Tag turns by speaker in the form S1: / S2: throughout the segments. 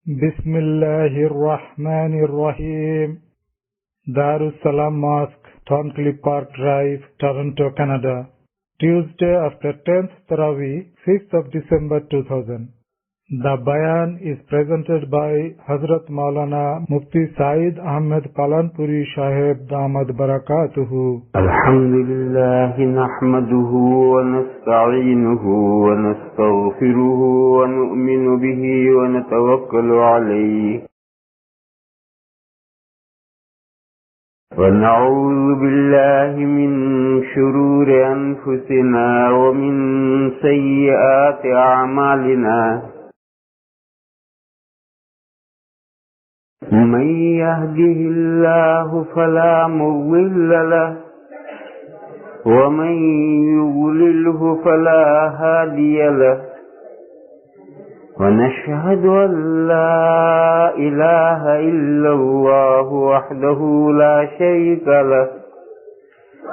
S1: بسم الله الرحمن الرحيم. Darussalam Mosque, Thorncliffe Park Drive, Toronto, Canada. Tuesday after 10th Taraweeh, 5th of December 2000. The Bayan is presented by Hazrat Maulana Mufti Saeed Ahmed Palanpuri Sahib Damad Barakatuhu.
S2: Alhamdulillah nahmaduhu wa nasta'inuhu wa nastaghfiruhu wa nu'minu bihi wa natawakkalu alayhi. ونعوذ بالله من شرور أنفسنا ومن سيئات أعمالنا من يهده الله فلا مضل له ومن يضلله فلا هادي له ونشهد أن لا إله إلا الله وحده لا شريك له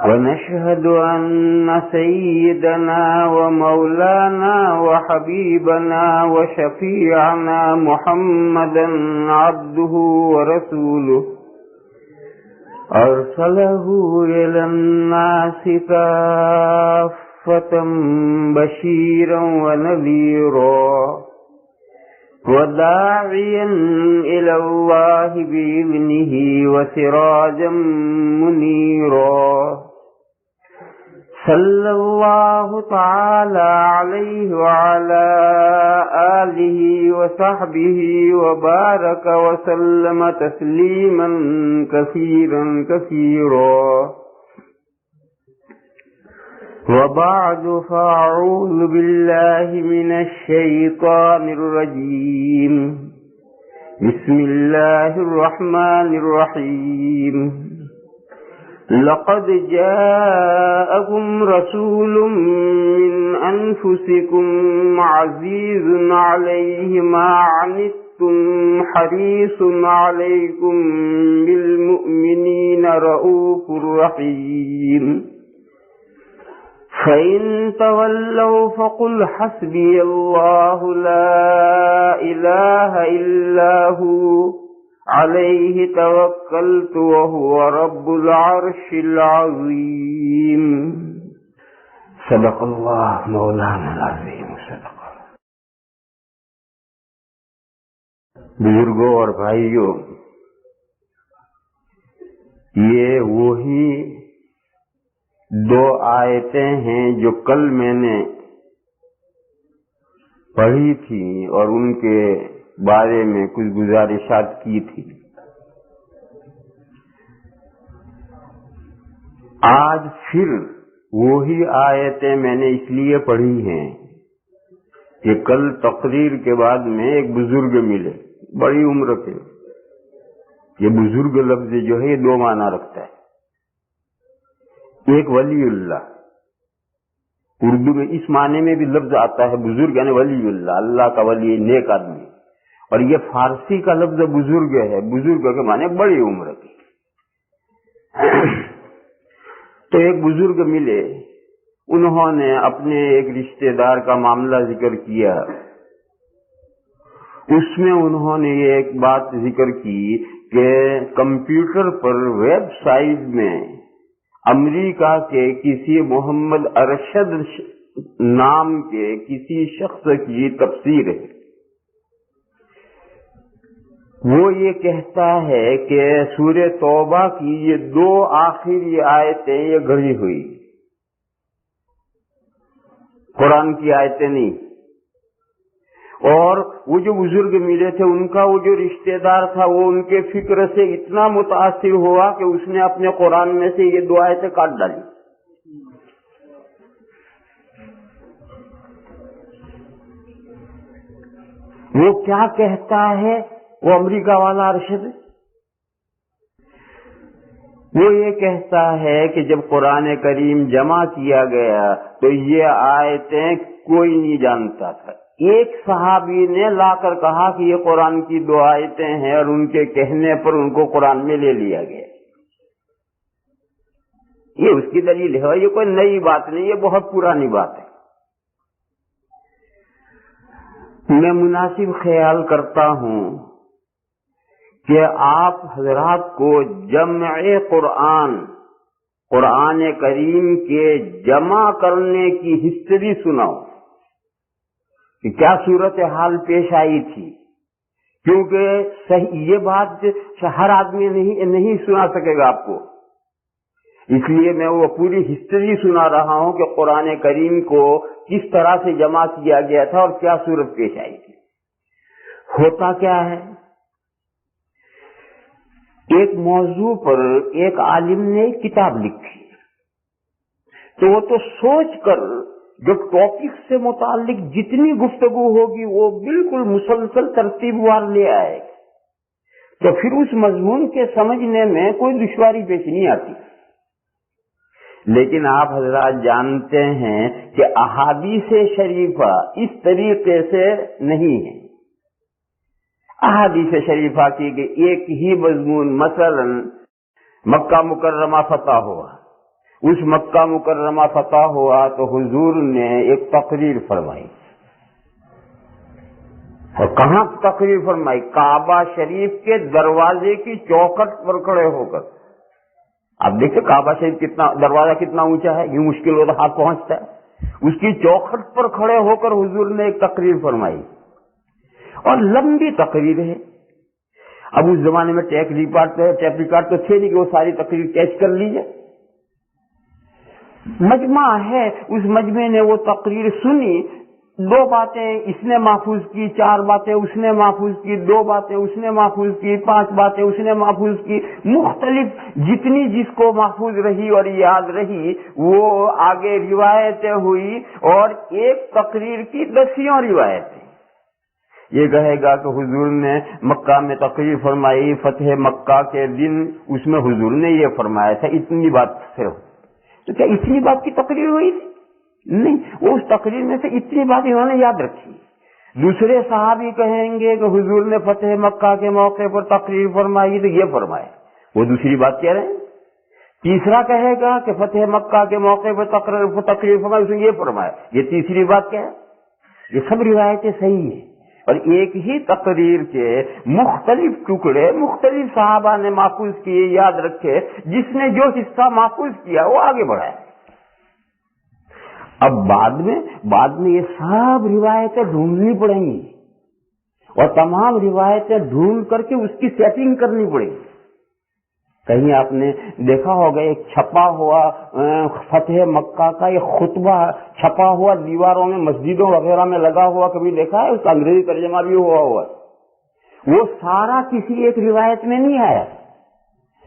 S2: ونشهد أن سيدنا ومولانا وحبيبنا وشفيعنا محمدا عبده ورسوله أرسله إلى الناس كافة بشيرا ونذيرا وداعيا إلى الله بإذنه وسراجا منيرا صلى الله تعالى عليه وعلى آله وصحبه وبارك وسلم تسليما كثيرا كثيرا وبعد فأعوذ بالله من الشيطان الرجيم بسم الله الرحمن الرحيم لقد جاءكم رسول من أنفسكم عزيز عليه ما عنتم حريص عليكم بالمؤمنين رؤوف رحيم فإن تولوا فقل حسبي الله لا إله إلا هو عليه توكلت وهو رب العرش العظيم صدق الله مولانا العظیم صدق. بزرگوں اور بھائیوں، یہ وہی دو آیتیں ہیں جو کل میں نے پڑھی تھی اور ان کے بارے میں کچھ گزارشات کی تھی. آج پھر وہی آیتیں میں نے اس لیے پڑھی ہیں کہ کل تقریر کے بعد میں ایک بزرگ ملے، بڑی عمر کے. یہ بزرگ لفظ جو ہے یہ دو معنی رکھتا ہے. ایک ولی اللہ، اردو میں اس معنی میں بھی لفظ آتا ہے بزرگ، یعنی ولی اللہ، اللہ کا ولی، نیک آدمی. اور یہ فارسی کا لفظ بزرگ ہے، بزرگ کے معنی بڑی عمر کی. تو ایک بزرگ ملے، انہوں نے اپنے ایک رشتہ دار کا معاملہ ذکر کیا. اس میں انہوں نے یہ ایک بات ذکر کی کہ کمپیوٹر پر ویب سائٹ میں امریکہ کے کسی محمد ارشد نام کے کسی شخص کی تفسیر ہے. وہ یہ کہتا ہے کہ سورہ توبہ کی یہ دو آخری آیتیں یہ گڑھی ہوئی، قرآن کی آیتیں نہیں. اور وہ جو بزرگ ملے تھے ان کا وہ جو رشتہ دار تھا وہ ان کے فکر سے اتنا متاثر ہوا کہ اس نے اپنے قرآن میں سے یہ دو آیتیں کاٹ ڈالی. وہ کیا کہتا ہے وہ امریکہ والا ارشد؟ وہ یہ کہتا ہے کہ جب قرآن کریم جمع کیا گیا تو یہ آیتیں کوئی نہیں جانتا تھا. ایک صحابی نے لا کر کہا کہ یہ قرآن کی دو آیتیں ہیں اور ان کے کہنے پر ان کو قرآن میں لے لیا گیا. یہ اس کی دلیل ہے، یہ کوئی نئی بات نہیں، یہ بہت پرانی بات ہے. میں مناسب خیال کرتا ہوں کہ آپ حضرات کو جمع قرآن کریم کے جمع کرنے کی ہسٹری سناؤ کہ کیا صورتحال پیش آئی تھی، کیونکہ یہ بات ہر آدمی نہیں سنا سکے گا آپ کو، اس لیے میں وہ پوری ہسٹری سنا رہا ہوں کہ قرآن کریم کو کس طرح سے جمع کیا گیا تھا اور کیا صورت پیش آئی تھی۔ ہوتا کیا ہے، ایک موضوع پر ایک عالم نے کتاب لکھی، تو وہ تو سوچ کر جو ٹاپک سے متعلق جتنی گفتگو ہوگی وہ بالکل مسلسل ترتیب وار لے آئے، تو پھر اس مضمون کے سمجھنے میں کوئی دشواری پیش نہیں آتی۔ لیکن آپ حضرات جانتے ہیں کہ احادیث شریفہ اس طریقے سے نہیں ہے۔ احادیث شریفہ کی کہ ایک ہی مضمون، مثلا مکہ مکرمہ فتح ہوا، اس مکہ مکرمہ فتح ہوا تو حضور نے ایک تقریر فرمائی، اور کہاں تقریر فرمائی؟ کعبہ شریف کے دروازے کی چوکھٹ پر کھڑے ہو کر۔ اب دیکھیں کعبہ شریف کتنا دروازہ کتنا اونچا ہے، یہ مشکل ہو تو ہاتھ پہنچتا ہے، اس کی چوکھٹ پر کھڑے ہو کر حضور نے ایک تقریر فرمائی، اور لمبی تقریر ہے۔ اب اس زمانے میں ٹیپ ریکارڈ تو تھے نہیں کہ وہ ساری تقریر کیچ کر لی جائے۔ مجمع ہے، اس مجمع نے وہ تقریر سنی، 2 باتیں اس نے محفوظ کی، 4 باتیں اس نے محفوظ کی، 2 باتیں اس نے محفوظ کی، 5 باتیں اس نے محفوظ کی، مختلف جتنی جس کو محفوظ رہی اور یاد رہی وہ آگے روایتیں ہوئی، اور ایک تقریر کی 10 روایتیں۔ یہ کہے گا کہ حضور نے مکہ میں تقریر فرمائی، فتح مکہ کے دن اس میں حضور نے یہ فرمایا تھا، اتنی بات سے ہو، تو کیا اتنی بات کی تقریر ہوئی تھی؟ نہیں، وہ اس تقریر میں سے اتنی بات انہوں نے یاد رکھی۔ دوسرے صحابی کہیں گے کہ حضور نے فتح مکہ کے موقع پر تقریر فرمائی تو یہ فرمایا، وہ دوسری بات کہہ رہے ہیں۔ تیسرا کہے گا کہ فتح مکہ کے موقع پر تقریر فرمائی، اس نے یہ فرمایا، یہ تیسری بات کیا ہے؟ یہ سب روایتیں صحیح ہیں، اور ایک ہی تقریر کے مختلف ٹکڑے مختلف صحابہ نے محفوظ کیے، یاد رکھے، جس نے جو حصہ محفوظ کیا وہ آگے بڑھایا۔ اب بعد میں یہ سب روایتیں ڈھونڈنی پڑیں گی، اور تمام روایتیں ڈھونڈ کر کے اس کی سیٹنگ کرنی پڑے گی۔ کہیں آپ نے دیکھا ہوگا ایک چھپا ہوا فتح مکہ کا ایک خطبہ چھپا ہوا دیواروں میں مسجدوں وغیرہ میں لگا ہوا، کبھی دیکھا ہے؟ اس کا انگریزی ترجمہ بھی ہوا ہے۔ وہ سارا کسی ایک روایت میں نہیں آیا،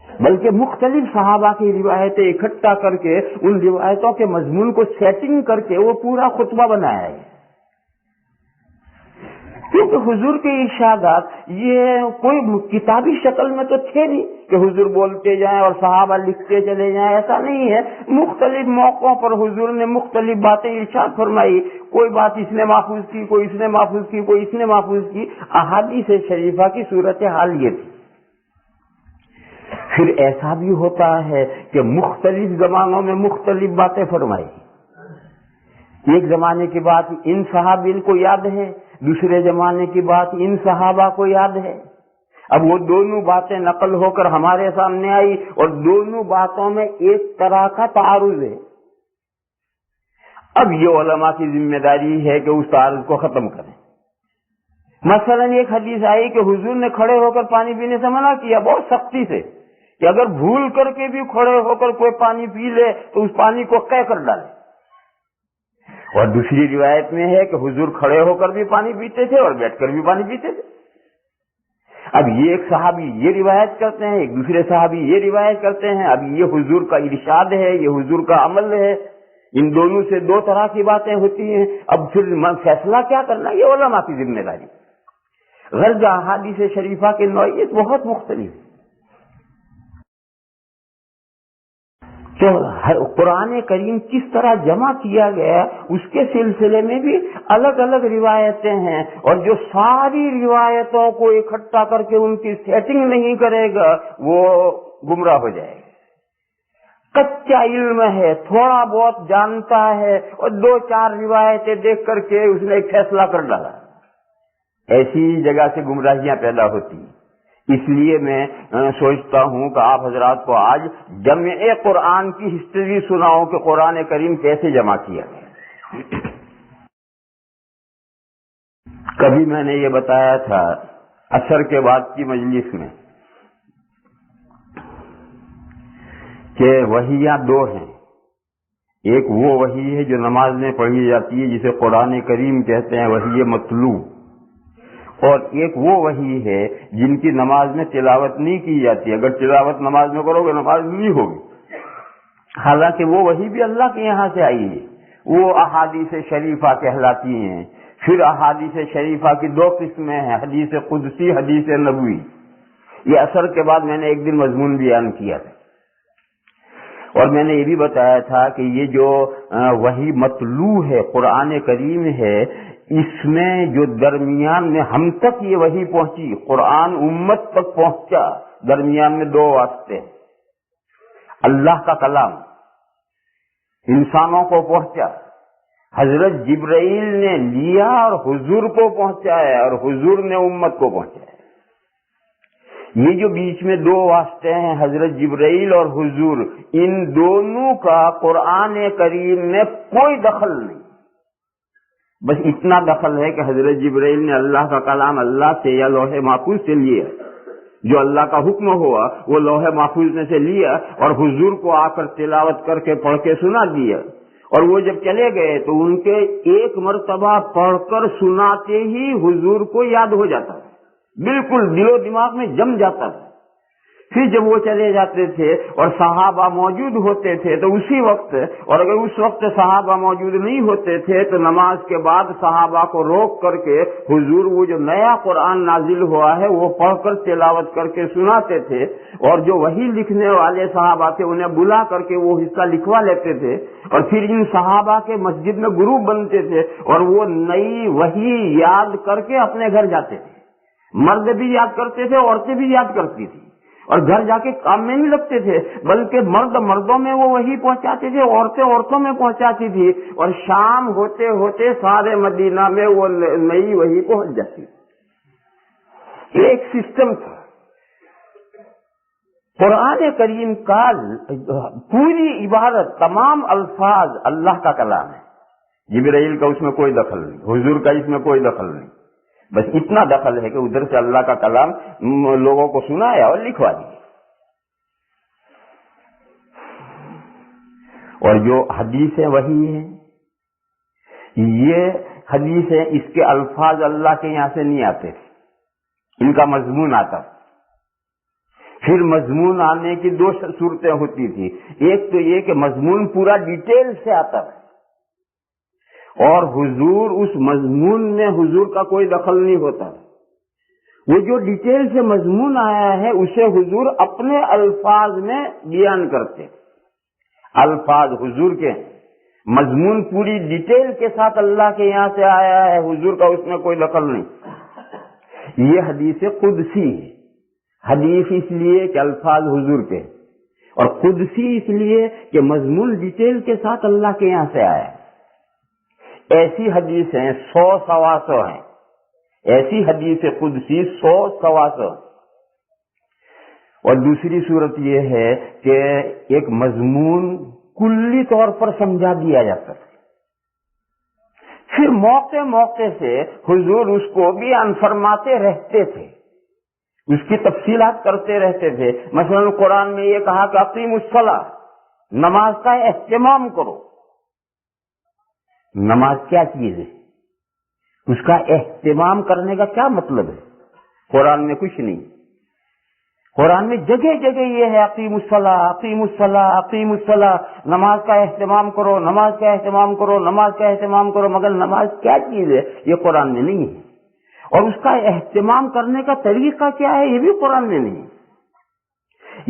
S2: بلکہ مختلف صحابہ کی روایتیں اکٹھا کر کے ان روایتوں کے مضمون کو سیٹنگ کر کے وہ پورا خطبہ بنایا ہے۔ کیونکہ حضور کے ارشادات یہ کوئی کتابی شکل میں تو تھے نہیں کہ حضور بولتے جائیں اور صحابہ لکھتے چلے جائیں، ایسا نہیں ہے۔ مختلف موقعوں پر حضور نے مختلف باتیں ارشاد فرمائی، کوئی بات اس نے محفوظ کی، کوئی اس نے محفوظ کی، کوئی اس نے محفوظ کی۔ احادیث شریفہ کی صورتحال یہ تھی۔ پھر ایسا بھی ہوتا ہے کہ مختلف زمانوں میں مختلف باتیں فرمائی، ایک زمانے کی بات ان صحابین کو یاد ہے، دوسرے زمانے کی بات ان صحابہ کو یاد ہے۔ اب وہ دونوں باتیں نقل ہو کر ہمارے سامنے آئی، اور دونوں باتوں میں ایک طرح کا تعارض ہے۔ اب یہ علماء کی ذمہ داری ہے کہ اس تعارض کو ختم کریں۔ مثلا ایک حدیث آئی کہ حضور نے کھڑے ہو کر پانی پینے سے منع کیا بہت سختی سے، کہ اگر بھول کر کے بھی کھڑے ہو کر کوئی پانی پی لے تو اس پانی کو قے کر ڈالے۔ اور دوسری روایت میں ہے کہ حضور کھڑے ہو کر بھی پانی پیتے تھے اور بیٹھ کر بھی پانی پیتے تھے۔ اب یہ ایک صحابی یہ روایت کرتے ہیں، ایک دوسرے صحابی یہ روایت کرتے ہیں۔ اب یہ حضور کا ارشاد ہے، یہ حضور کا عمل ہے، ان دونوں سے 2 طرح کی باتیں ہوتی ہیں۔ اب پھر فیصلہ کیا کرنا، یہ علماء کی ذمہ داری۔ غرض احادیث شریفہ کی نوعیت بہت مختلف ہے۔ تو قرآن کریم کس طرح جمع کیا گیا اس کے سلسلے میں بھی الگ الگ روایتیں ہیں، اور جو ساری روایتوں کو اکٹھا کر کے ان کی سیٹنگ نہیں کرے گا وہ گمراہ ہو جائے گا۔ کچا علم ہے، تھوڑا بہت جانتا ہے، اور 2-4 روایتیں دیکھ کر کے اس نے ایک فیصلہ کر ڈالا، ایسی جگہ سے گمراہیاں پیدا ہوتی ہیں. اس لیے میں سوچتا ہوں کہ آپ حضرات کو آج جمع قرآن کی ہسٹری سناؤں کہ قرآن کریم کیسے جمع کیا گیا. کبھی میں نے یہ بتایا تھا عصر کے بعد کی مجلس میں کہ وحیاں دو ہیں. ایک وہ وحی ہے جو نماز میں پڑھی جاتی ہے جسے قرآن کریم کہتے ہیں، وحی مطلوع، اور ایک وہ وحی ہے جن کی نماز میں تلاوت نہیں کی جاتی. اگر تلاوت نماز میں کرو گے نماز نہیں ہوگی. حالانکہ وہ وحی بھی اللہ کے یہاں سے آئی ہے. وہ احادیث شریفہ کہلاتی ہیں. پھر احادیث شریفہ کی دو قسمیں ہیں، حدیث قدسی، حدیث نبوی. یہ عصر کے بعد میں نے ایک دن مضمون بیان کیا تھا، اور میں نے یہ بھی بتایا تھا کہ یہ جو وحی مطلوع ہے قرآن کریم ہے، اس میں جو درمیان میں ہم تک یہ وحی پہنچی، قرآن امت تک پہنچا، درمیان میں دو واسطے. اللہ کا کلام انسانوں کو پہنچا، حضرت جبرائیل نے لیا اور حضور کو پہنچایا، اور حضور نے امت کو پہنچایا. یہ جو بیچ میں دو واسطے ہیں حضرت جبرائیل اور حضور، ان دونوں کا قرآن کریم میں کوئی دخل نہیں. بس اتنا دخل ہے کہ حضرت جبرائیل نے اللہ کا کلام اللہ سے یا لوح محفوظ سے لیا، جو اللہ کا حکم ہوا وہ لوح محفوظ میں سے لیا اور حضور کو آ کر تلاوت کر کے پڑھ کے سنا دیا. اور وہ جب چلے گئے تو ان کے ایک مرتبہ پڑھ کر سناتے ہی حضور کو یاد ہو جاتا تھا، بالکل دل و دماغ میں جم جاتا تھا. پھر جب وہ چلے جاتے تھے اور صحابہ موجود ہوتے تھے تو اسی وقت، اور اگر اس وقت صحابہ موجود نہیں ہوتے تھے تو نماز کے بعد صحابہ کو روک کر کے حضور وہ جو نیا قرآن نازل ہوا ہے وہ پڑھ کر تلاوت کر کے سناتے تھے، اور جو وہی لکھنے والے صحابہ تھے انہیں بلا کر کے وہ حصہ لکھوا لیتے تھے، اور پھر ان صحابہ کے مسجد میں گروپ بنتے تھے اور وہ نئی وحی یاد کر کے اپنے گھر جاتے تھے. مرد بھی یاد کرتے تھے، عورتیں بھی یاد کرتی تھی، اور گھر جا کے کام میں نہیں لگتے تھے، بلکہ مرد مردوں میں وہ وحی پہنچاتے تھے، عورتیں عورتوں میں پہنچاتی تھی، اور شام ہوتے ہوتے سارے مدینہ میں وہ نئی وحی پہنچ جاتی. ایک سسٹم تھا. قرآن کریم کا پوری عبارت، تمام الفاظ اللہ کا کلام ہے. جبرائیل کا اس میں کوئی دخل نہیں، حضور کا اس میں کوئی دخل نہیں. بس اتنا دخل ہے کہ ادھر سے اللہ کا کلام لوگوں کو سنایا اور لکھوا دیا. اور جو حدیثیں وہی ہیں، یہ حدیثیں اس کے الفاظ اللہ کے یہاں سے نہیں آتے تھے، ان کا مضمون آتا. پھر مضمون آنے کی دو صورتیں ہوتی تھی. ایک تو یہ کہ مضمون پورا ڈیٹیل سے آتا ہے، اور حضور اس مضمون میں حضور کا کوئی دخل نہیں ہوتا. وہ جو ڈیٹیل سے مضمون آیا ہے اسے حضور اپنے الفاظ میں بیان کرتے. الفاظ حضور کے، مضمون پوری ڈیٹیل کے ساتھ اللہ کے یہاں سے آیا ہے، حضور کا اس میں کوئی دخل نہیں. یہ حدیث قدسی ہے. حدیث اس لیے کہ الفاظ حضور کے، اور قدسی اس لیے کہ مضمون ڈیٹیل کے ساتھ اللہ کے یہاں سے آیا ہے. ایسی حدیثیں 100 سوا 100 ہیں. ایسی حدیث قدسی 100 سوا 100. اور دوسری صورت یہ ہے کہ ایک مضمون کلی طور پر سمجھا دیا جاتا ہے، پھر موقع موقع سے حضور اس کو بیان فرماتے رہتے تھے، اس کی تفصیلات کرتے رہتے تھے. مثلا قرآن میں یہ کہا کہ اقیموا الصلاۃ، نماز کا اہتمام کرو. نماز کیا چیز ہے؟ اس کا اہتمام کرنے کا کیا مطلب ہے؟ قرآن میں کچھ نہیں. قرآن میں جگہ جگہ یہ ہے اقیموا الصلاۃ، اقیموا الصلاۃ، اقیموا الصلاۃ، نماز کا اہتمام کرو، نماز کا اہتمام کرو، نماز کا اہتمام کرو. مگر نماز کیا چیز ہے یہ قرآن میں نہیں ہے، اور اس کا اہتمام کرنے کا طریقہ کیا ہے یہ بھی قرآن میں نہیں.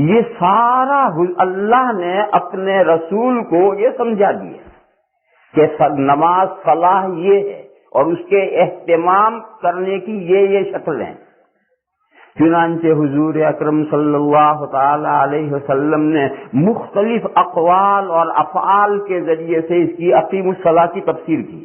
S2: یہ سارا اللہ نے اپنے رسول کو یہ سمجھا دیا کہ نماز صلاح یہ ہے اور اس کے اہتمام کرنے کی یہ شکل ہیں. چنانچہ حضور اکرم صلی اللہ تعالی علیہ وسلم نے مختلف اقوال اور افعال کے ذریعے سے اس کی اقیم الصلاۃ کی تفسیر کی.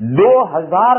S2: 2000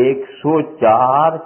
S2: 104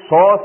S2: 100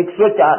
S2: 104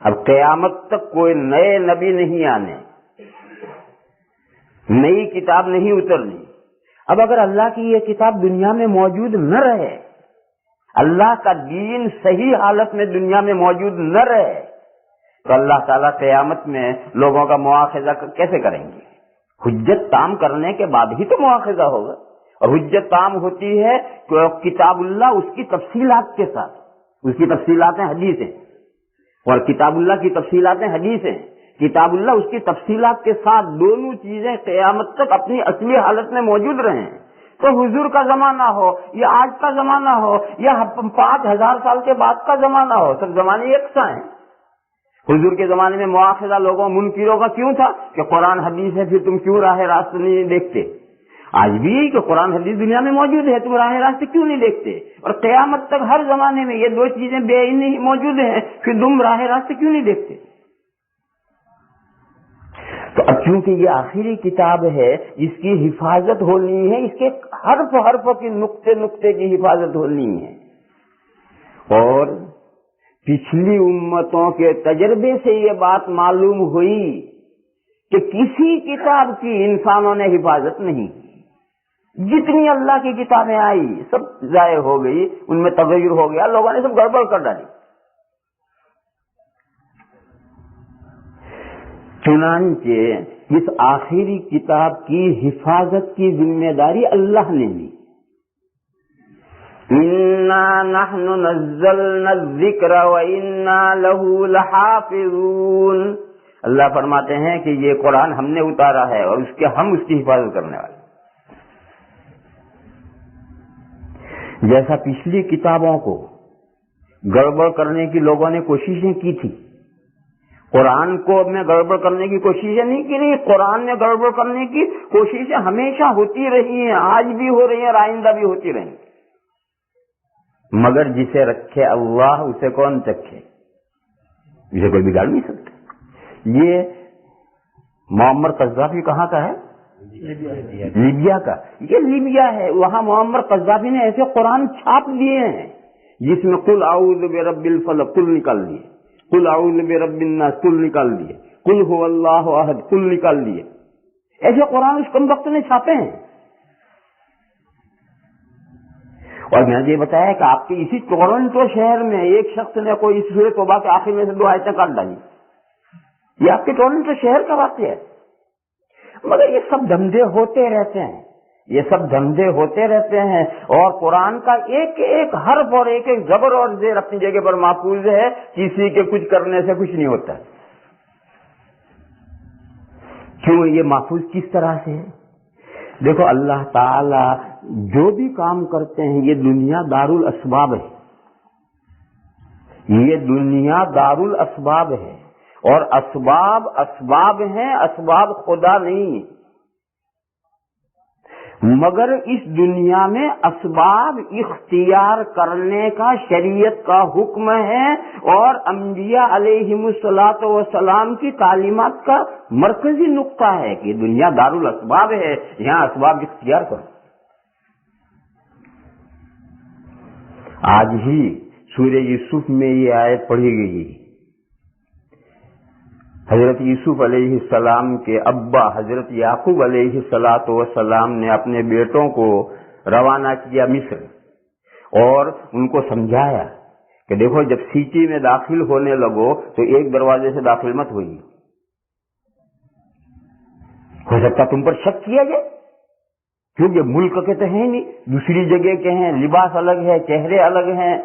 S2: اب قیامت تک کوئی نئے نبی نہیں آنے، نئی کتاب نہیں اترنی۔ اب اگر اللہ کی یہ کتاب دنیا میں موجود نہ رہے، اللہ کا دین صحیح حالت میں دنیا میں موجود نہ رہے، تو اللہ تعالیٰ قیامت میں لوگوں کا مواخذہ کیسے کریں گے؟ حجت تام کرنے کے بعد ہی تو مواخذہ ہوگا، اور حجت تام ہوتی ہے کہ کتاب اللہ اس کی تفصیلات کے ساتھ، اس کی تفصیلات حدیث ہیں، اور کتاب اللہ کی تفصیلات حدیث ہیں، کتاب اللہ اس کی تفصیلات کے ساتھ دونوں چیزیں قیامت تک اپنی اصلی حالت میں موجود رہیں۔ تو حضور کا زمانہ ہو یا آج کا زمانہ ہو یا 5000 سال کے بعد کا زمانہ ہو، سب زمانے یکساں ہیں۔ حضور کے زمانے میں مواخذہ لوگوں منکروں کا کیوں تھا کہ قرآن حدیث ہے، پھر تم کیوں راہ راست نہیں دیکھتے؟ آج بھی کہ قرآن حدیث دنیا میں موجود ہے، تم راہ راست کیوں نہیں دیکھتے؟ اور قیامت تک ہر زمانے میں یہ دو چیزیں بے عینی موجود ہیں، پھر تم راہ راست کیوں نہیں دیکھتے؟ تو اب چونکہ یہ آخری کتاب ہے، اس کی حفاظت ہونی ہے، اس کے حرف حرف کی نقطے نقطے کی حفاظت ہونی ہے۔ اور پچھلی امتوں کے تجربے سے یہ بات معلوم ہوئی کہ کسی کتاب کی انسانوں نے حفاظت نہیں کی۔ جتنی اللہ کی کتابیں آئی سب ضائع ہو گئی، ان میں تغیر ہو گیا، لوگوں نے سب گڑبڑ کر ڈالی۔ چنانچہ اس آخری کتاب کی حفاظت کی ذمہ داری اللہ نے لی۔ اِنَّا نَحْنُ نَزَّلْنَا الذِّكْرَ وَإِنَّا لَهُ لَحَافِظُونَ۔ اللہ فرماتے ہیں کہ یہ قرآن ہم نے اتارا ہے اور ہم اس کی حفاظت کرنے والے۔ جیسا پچھلی کتابوں کو گڑبڑ کرنے کی لوگوں نے کوششیں کی تھی، قرآن کو میں گڑبڑ کرنے کی کوششیں نہیں کی رہی، قرآن میں گڑبڑ کرنے کی کوششیں ہمیشہ ہوتی رہی ہیں، آج بھی ہو رہی ہیں اور آئندہ بھی ہوتی رہیں گی۔ مگر جسے رکھے اللہ اسے کون چکھے، اسے کوئی بگاڑ نہیں سکتا۔ یہ معمر قذافی کہاں کا ہے؟ لیبیا کا۔ یہ لیبیا ہے، وہاں معمر قذافی نے ایسے قرآن چھاپ دیے ہیں جس میں قل اعوذ برب الفلق قل نکال دیے، قل اعوذ برب الناس قل نکال دیے، قل هو اللہ احد قل نکال دیے۔ ایسے قرآن اس کم وقت نے چھاپے ہیں۔ اور میں نے یہ بتایا کہ آپ کے اسی ٹورنٹو شہر میں ایک شخص نے کوئی اس سورۃ توبہ کے آخر میں سے 2 آیتیں کاٹ ڈالی۔ یہ آپ کے ٹورنٹو شہر کا واقعہ ہے۔ مگر یہ سب دھندے ہوتے رہتے ہیں، یہ سب دھندے ہوتے رہتے ہیں، اور قرآن کا ایک ایک حرف اور ایک ایک زبر اور زیر اپنی جگہ پر محفوظ ہے، کسی کے کچھ کرنے سے کچھ نہیں ہوتا۔ کیوں یہ محفوظ کس طرح سے ہے؟ دیکھو اللہ تعالی جو بھی کام کرتے ہیں یہ دنیا دارالاسباب ہے، یہ دنیا دارالاسباب ہے، اور اسباب اسباب ہیں، اسباب خدا نہیں ہیں۔ مگر اس دنیا میں اسباب اختیار کرنے کا شریعت کا حکم ہے، اور انبیاء علیہم الصلاۃ والسلام کی تعلیمات کا مرکزی نقطہ ہے کہ دنیا دارالاسباب ہے، یہاں اسباب اختیار کرو۔ آج ہی سورہ یوسف میں یہ آیت پڑھی گئی۔ حضرت یوسف علیہ السلام کے ابا حضرت یعقوب علیہ الصلاۃ والسلام نے اپنے بیٹوں کو روانہ کیا مصر، اور ان کو سمجھایا کہ دیکھو جب سٹی میں داخل ہونے لگو تو ایک دروازے سے داخل مت ہوئیے، ہو سکتا تم پر شک کیا جائے، کیونکہ ملک کے تو ہیں نہیں، دوسری جگہ کے ہیں، لباس الگ ہے، چہرے الگ ہیں،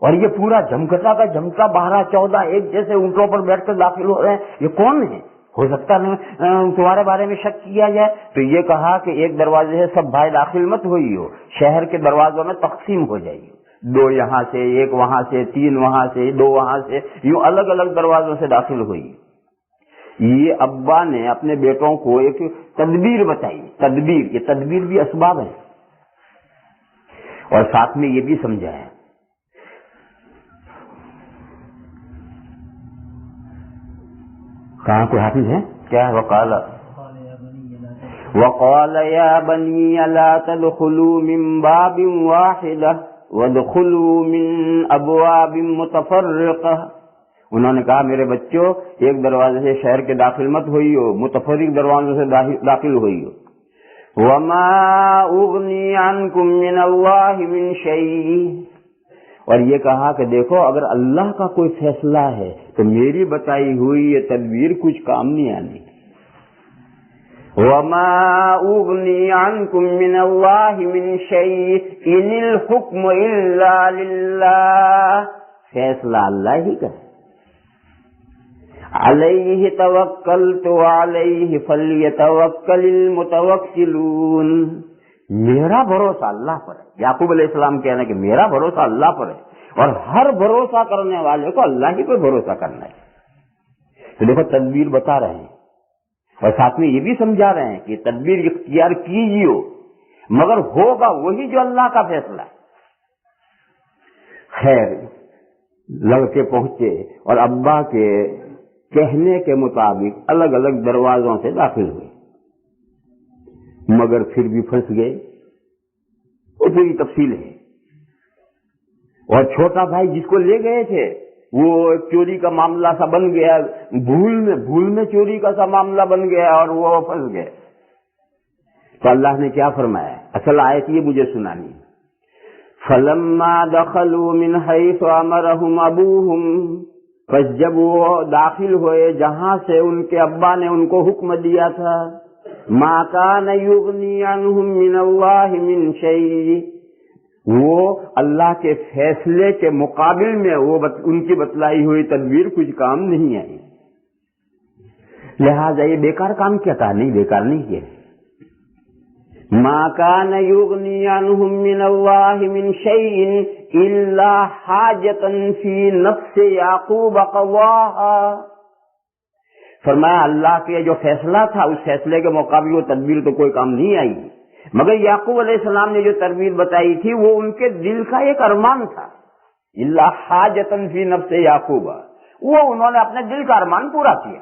S2: اور یہ پورا جھمکتا کا جھمکا 12-14 ایک جیسے اونٹوں پر بیٹھ کر داخل ہو رہے ہیں، یہ کون ہے؟ ہو سکتا تمہارے بارے میں شک کیا جائے۔ تو یہ کہا کہ ایک دروازے سے سب بھائی داخل مت ہوئی ہو، شہر کے دروازوں میں تقسیم ہو جائیے، 2 یہاں سے، 1 وہاں سے، 3 وہاں سے، 2 وہاں سے، یوں الگ الگ دروازوں سے داخل ہوئی۔ یہ ابا نے اپنے بیٹوں کو ایک تدبیر بتائی، تدبیر، یہ تدبیر بھی اسباب ہے، اور ساتھ میں یہ بھی سمجھایا کہاں کوئی حافظ ہے کیا؟ وقال یا بنی لا تدخلوا من باب واحدہ وادخلوا من ابواب متفرقہ انہوں نے کہا میرے بچوں ایک دروازے سے شہر کے داخل مت ہوئی ہو، متفرق دروازوں سے داخل ہوئی ہو. وما اغنی عنکم من اللہ من شیء، اور یہ کہا کہ دیکھو اگر اللہ کا کوئی فیصلہ ہے تو میری بتائی ہوئی یہ تدبیر کچھ کام نہیں آنی. وما اغنی عنکم من اللہ من شیء ان الحکم الا للہ، فیصلہ اللہ ہی کا ہے. علیہ توکلت وعلیہ فلیتوکل المتوکلون، میرا بھروسہ اللہ پر ہے. یعقوب علیہ السلام کہنا کہ میرا بھروسہ اللہ پر ہے، اور ہر بھروسہ کرنے والے کو اللہ ہی پر بھروسہ کرنا ہے. تو دیکھو تدبیر بتا رہے ہیں اور ساتھ میں یہ بھی سمجھا رہے ہیں کہ تدبیر اختیار کیجیے مگر ہوگا وہی جو اللہ کا فیصلہ ہے. خیر لڑکے پہنچے اور ابا کے کہنے کے مطابق الگ الگ دروازوں سے داخل ہوئے، مگر پھر بھی پھنس گئے. وہ پوری تفصیل ہے. اور چھوٹا بھائی جس کو لے گئے تھے وہ چوری کا معاملہ سا بن گیا، بھول میں چوری کا سا معاملہ بن گیا اور وہ پھنس گئے. تو اللہ نے کیا فرمایا، اصل آیت یہ مجھے سنانی. فلما دخلوا من حيث امرهم ابوهم، پس جب وہ داخل ہوئے جہاں سے ان کے ابا نے ان کو حکم دیا تھا، ما كان يغني عنهم من الله من شيء، وہ اللہ کے فیصلے کے مقابل میں وہ ان کی بتلائی ہوئی تدبیر کچھ کام نہیں آئی. لہذا یہ بیکار کام کیا تھا؟ نہیں، بیکار نہیں کیا. ما كان يغني عنهم من الله من شيء الا حاجة في نفس يعقوب قضاها، فرمایا اللہ کے جو فیصلہ تھا اس فیصلے کے مقابل وہ تدبیر تو کوئی کام نہیں آئی، مگر یعقوب علیہ السلام نے جو تدبیر بتائی تھی وہ ان کے دل کا ایک ارمان تھا. الا حاجة في نفس يعقوب، وہ انہوں نے اپنے دل کا ارمان پورا کیا.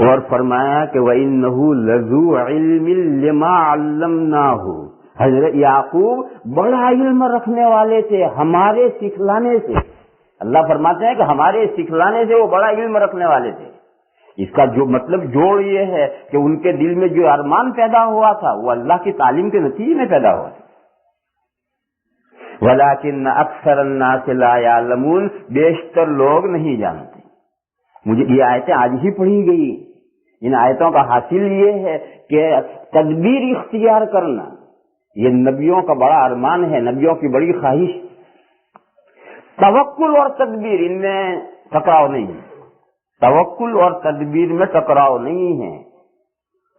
S2: اور فرمایا کہ وَإِنَّهُ لَذُو عِلْمٍ لِمَا عَلَّمْنَاهُ، حضرت یعقوب بڑا علم رکھنے والے تھے ہمارے سکھلانے سے. اللہ فرماتے ہیں کہ ہمارے سکھلانے سے وہ بڑا علم رکھنے والے تھے. اس کا جو مطلب جوڑ یہ ہے کہ ان کے دل میں جو ارمان پیدا ہوا تھا وہ اللہ کی تعلیم کے نتیجے میں پیدا ہوا تھا. وَلَكِنَّ أَكْثَرَ النَّاسِ لَا يَعْلَمُونَ، بیشتر لوگ نہیں جانتے. مجھے یہ آیتیں آج ہی پڑھی گئی. ان آیتوں کا حاصل یہ ہے کہ تدبیر اختیار کرنا یہ نبیوں کا بڑا ارمان ہے، نبیوں کی بڑی خواہش. توکل اور تدبیر ان میں ٹکراؤ نہیں ہے. توکل اور تدبیر میں ٹکراؤ نہیں ہے.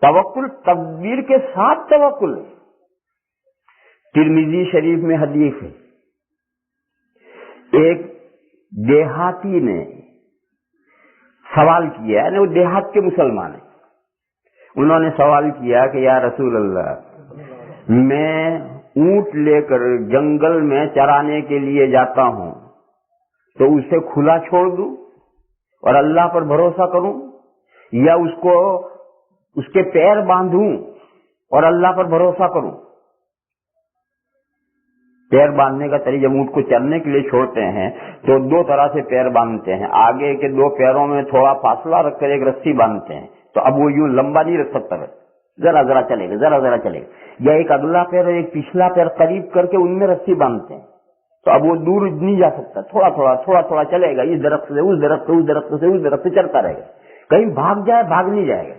S2: توکل تدبیر کے ساتھ توکل ہے. ترمذی شریف میں حدیث ہے، ایک دیہاتی نے سوال کیا، یعنی وہ دیہات کے مسلمان ہیں. انہوں نے سوال کیا کہ یا رسول اللہ، میں اونٹ لے کر جنگل میں چرانے کے لیے جاتا ہوں تو اسے کھلا چھوڑ دوں اور اللہ پر بھروسہ کروں، یا اس کے پیر باندھوں اور اللہ پر بھروسہ کروں؟ پیر باندھنے کا طریقہ، جب اونٹ کو چلنے کے لیے چھوڑتے ہیں تو دو طرح سے پیر باندھتے ہیں. آگے کے دو پیروں میں تھوڑا فاصلہ رکھ کر ایک رسی باندھتے ہیں، تو اب وہ یوں لمبا نہیں رکھ سکتا، ذرا ذرا چلے گا، ذرا ذرا چلے گا. یا ایک اگلا پیر اور ایک پچھلا پیر قریب کر کے ان میں رسی باندھتے ہیں، تو اب وہ دور نہیں جا سکتا، تھوڑا تھوڑا چلے گا، اس درخت سے اس درخت سے اس درخت سے اس درخت سے چلتا رہے گا. کہیں بھاگ جائے بھاگ نہیں جائے گا.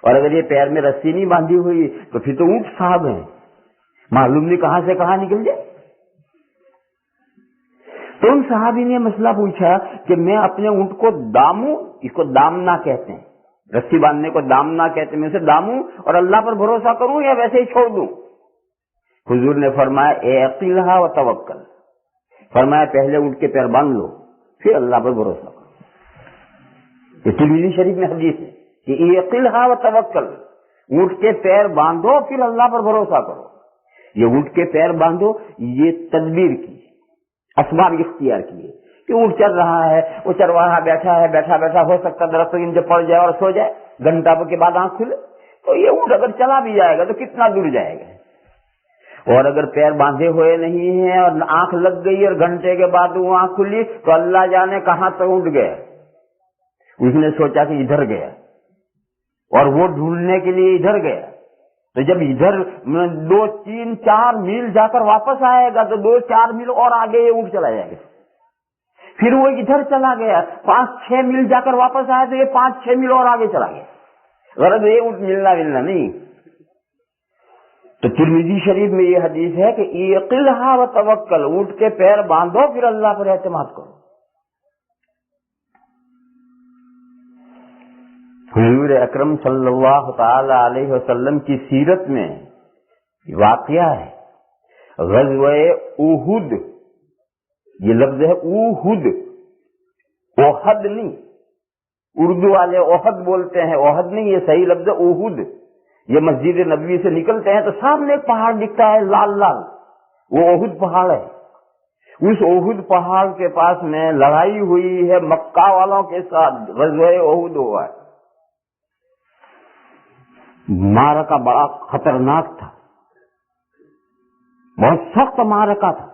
S2: اور اگر یہ پیر میں رسی نہیں باندھی ہوئی تو پھر تو اونٹ صاحب ہیں، معلوم نہیں کہاں سے کہاں نکل جائے. تو ان صحابی نے مسئلہ پوچھا کہ میں اپنے اونٹ کو داموں، اس کو دامنا کہتے ہیں، رسی باندھنے کو دامنا کہتے ہیں، میں اسے داموں اور اللہ پر بھروسہ کروں یا ویسے ہی چھوڑ دوں؟ حضور نے فرمایا اعقلھا وتوکل، فرمایا پہلے اونٹ کے پیر باندھ لو پھر اللہ پر بھروسہ کرو. یہ ترمذی شریف میں حدیث ہے کہ اعقلھا وتوکل، اونٹ کے پیر باندھو پھر اللہ پر بھروسہ کرو. یہ اونٹ کے پیر باندھو یہ تدبیر کی، اسباب اختیار کیے کہ اونٹ چل رہا ہے، وہ چرواہا بیٹھا ہے، بیٹھا بیٹھا ہو سکتا درخت کے نیچے پڑ جائے اور سو جائے، گھنٹہ کے بعد آنکھ کھلے، تو یہ اونٹ اگر چلا بھی جائے گا تو کتنا دور جائے گا. اور اگر پیر باندھے ہوئے نہیں ہیں اور آنکھ لگ گئی اور گھنٹے کے بعد وہ آنکھ کھلی تو اللہ جانے کہاں تک اٹھ گیا. اس نے سوچا کہ ادھر گیا اور وہ ڈھونڈنے کے لیے ادھر گیا. تو جب ادھر 2, 3, 4 میل جا کر واپس آئے گا تو 2, 4 میل اور آگے یہ اٹھ چلا جائے گا. پھر وہ ادھر چلا گیا 5, 6 میل جا کر واپس آیا تو یہ 5, 6 میل اور آگے چلا گیا. غرض یہ اٹھ ملنا نہیں. تو ترمذی شریف میں یہ حدیث ہے کہ اعقلھا وتوکل، اٹھ کے پیر باندھو پھر اللہ پر اعتماد کرو. حضور اکرم صلی اللہ تعالی علیہ وسلم کی سیرت میں واقعہ ہے غزوہ احد. یہ لفظ ہے احد، احد نہیں. اردو والے احد بولتے ہیں، احد نہیں، یہ صحیح لفظ ہے احد. یہ مسجد نبوی سے نکلتے ہیں تو سامنے ایک پہاڑ دکھتا ہے لال لال، وہ احد پہاڑ ہے. اس احد پہاڑ کے پاس میں لڑائی ہوئی ہے مکہ والوں کے ساتھ، غزوہ احد ہوا ہے. معرکہ بڑا خطرناک تھا، بہت سخت معرکہ تھا